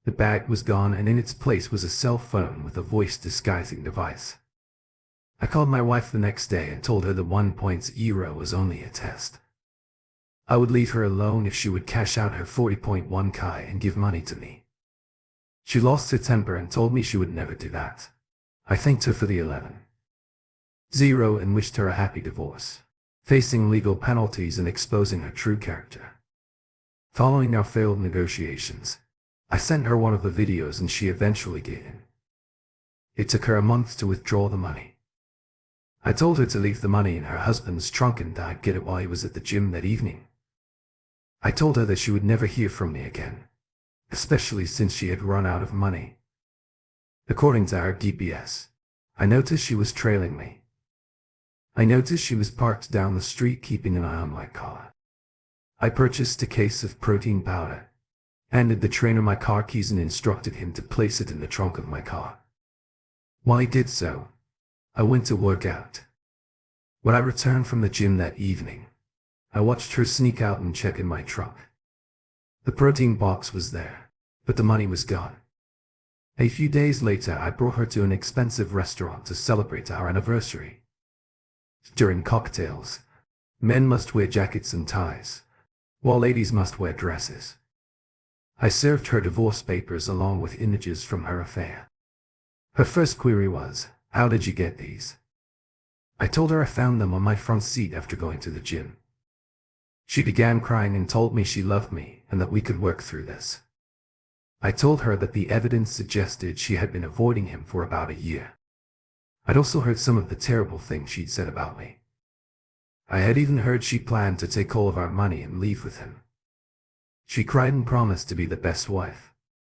the bag was gone, and in its place was a cell phone with a voice disguising device. I called my wife the next day and told her the 1.0 was only a test. I would leave her alone if she would cash out her 40.1k and give money to me. She lost her temper and told me she would never do that. I thanked her for the 11.0 and wished her a happy divorce, facing legal penalties and exposing her true character. Following our failed negotiations, I sent her one of the videos and she eventually gave in. It took her a month to withdraw the money. I told her to leave the money in her husband's trunk and I'd get it while he was at the gym that evening. I told her that she would never hear from me again, especially since she had run out of money. According to our GPS, I noticed she was trailing me. I noticed she was parked down the street keeping an eye on my car. I purchased a case of protein powder, handed the trainer my car keys and instructed him to place it in the trunk of my car. While he did so, I went to work out. When I returned from the gym that evening, I watched her sneak out and check in my trunk. The protein box was there, but the money was gone. A few days later, I brought her to an expensive restaurant to celebrate our anniversary. During cocktails, men must wear jackets and ties, while ladies must wear dresses. I served her divorce papers along with images from her affair. Her first query was, "How did you get these?" I told her I found them on my front seat after going to the gym. She began crying and told me she loved me and that we could work through this. I told her that the evidence suggested she had been avoiding him for about a year. I'd also heard some of the terrible things she'd said about me. I had even heard she planned to take all of our money and leave with him. She cried and promised to be the best wife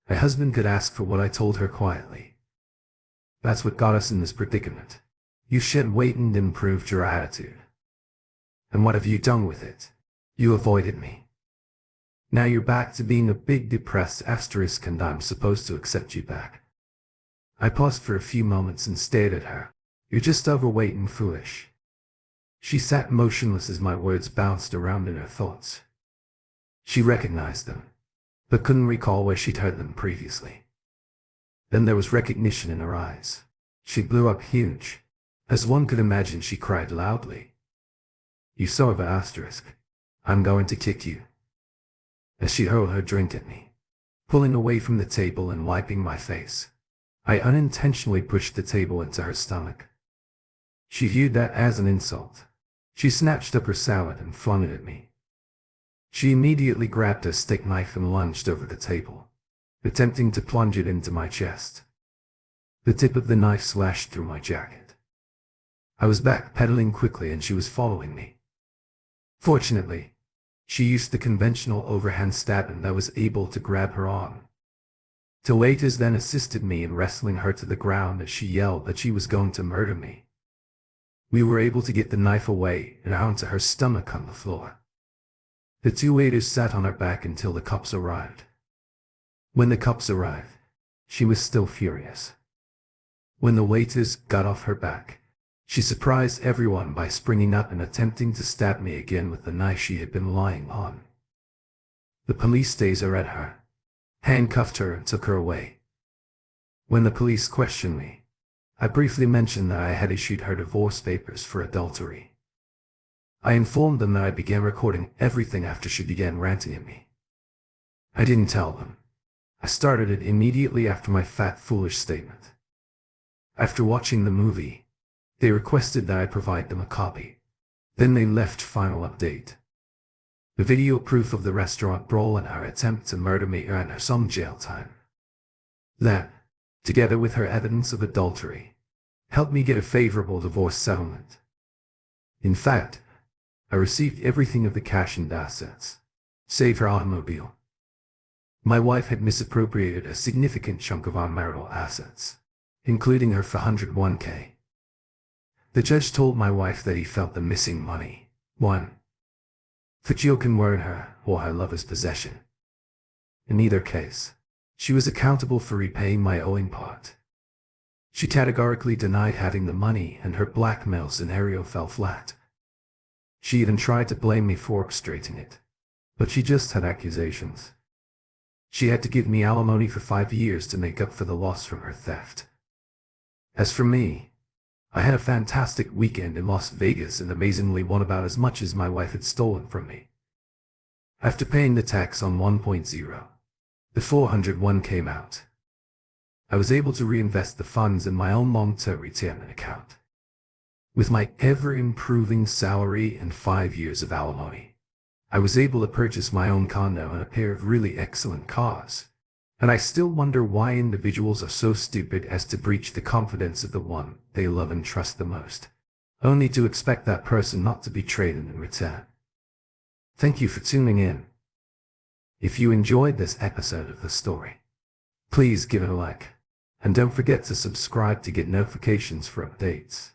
a husband could ask for. What I told her quietly: "That's what got us in this predicament. You shed weight and improved your attitude. And what have you done with it? You avoided me. Now you're back to being a big depressed asterisk and I'm supposed to accept you back." I paused for a few moments and stared at her. "You're just overweight and foolish." She sat motionless as my words bounced around in her thoughts. She recognized them, but couldn't recall where she'd heard them previously. Then there was recognition in her eyes. She blew up huge. As one could imagine, she cried loudly. "You son of a asterisk. I'm going to kick you." As she hurled her drink at me, pulling away from the table and wiping my face, I unintentionally pushed the table into her stomach. She viewed that as an insult. She snatched up her salad and flung it at me. She immediately grabbed a steak knife and lunged over the table, attempting to plunge it into my chest. The tip of the knife slashed through my jacket. I was backpedaling quickly and she was following me. Fortunately, she used the conventional overhand stab and I was able to grab her arm. The waiters then assisted me in wrestling her to the ground as she yelled that she was going to murder me. We were able to get the knife away and onto her stomach on the floor. The two waiters sat on her back until the cops arrived. When the cops arrived, she was still furious. When the waiters got off her back, she surprised everyone by springing up and attempting to stab me again with the knife she had been lying on. The police tasered at her, handcuffed her and took her away. When the police questioned me, I briefly mentioned that I had issued her divorce papers for adultery. I informed them that I began recording everything after she began ranting at me. I didn't tell them. I started it immediately after my fat foolish statement. After watching the movie, they requested that I provide them a copy. Then they left final update. The video proof of the restaurant brawl and our attempt to murder me earned her some jail time. That, together with her evidence of adultery, helped me get a favorable divorce settlement. In fact, I received everything of the cash and assets, save her automobile. My wife had misappropriated a significant chunk of our marital assets, including her $401k. The judge told my wife that he felt the missing money, 1. Fujio were in her or her lover's possession. In either case, she was accountable for repaying my owing part. She categorically denied having the money, and her blackmail scenario fell flat. She even tried to blame me for orchestrating it, but she just had accusations. She had to give me alimony for 5 years to make up for the loss from her theft. As for me, I had a fantastic weekend in Las Vegas and amazingly won about as much as my wife had stolen from me. After paying the tax on 1.0, the 401 came out. I was able to reinvest the funds in my own long-term retirement account. With my ever-improving salary and 5 years of alimony, I was able to purchase my own condo and a pair of really excellent cars. And I still wonder why individuals are so stupid as to breach the confidence of the one they love and trust the most, only to expect that person not to betray them in return. Thank you for tuning in. If you enjoyed this episode of the story, please give it a like, and don't forget to subscribe to get notifications for updates.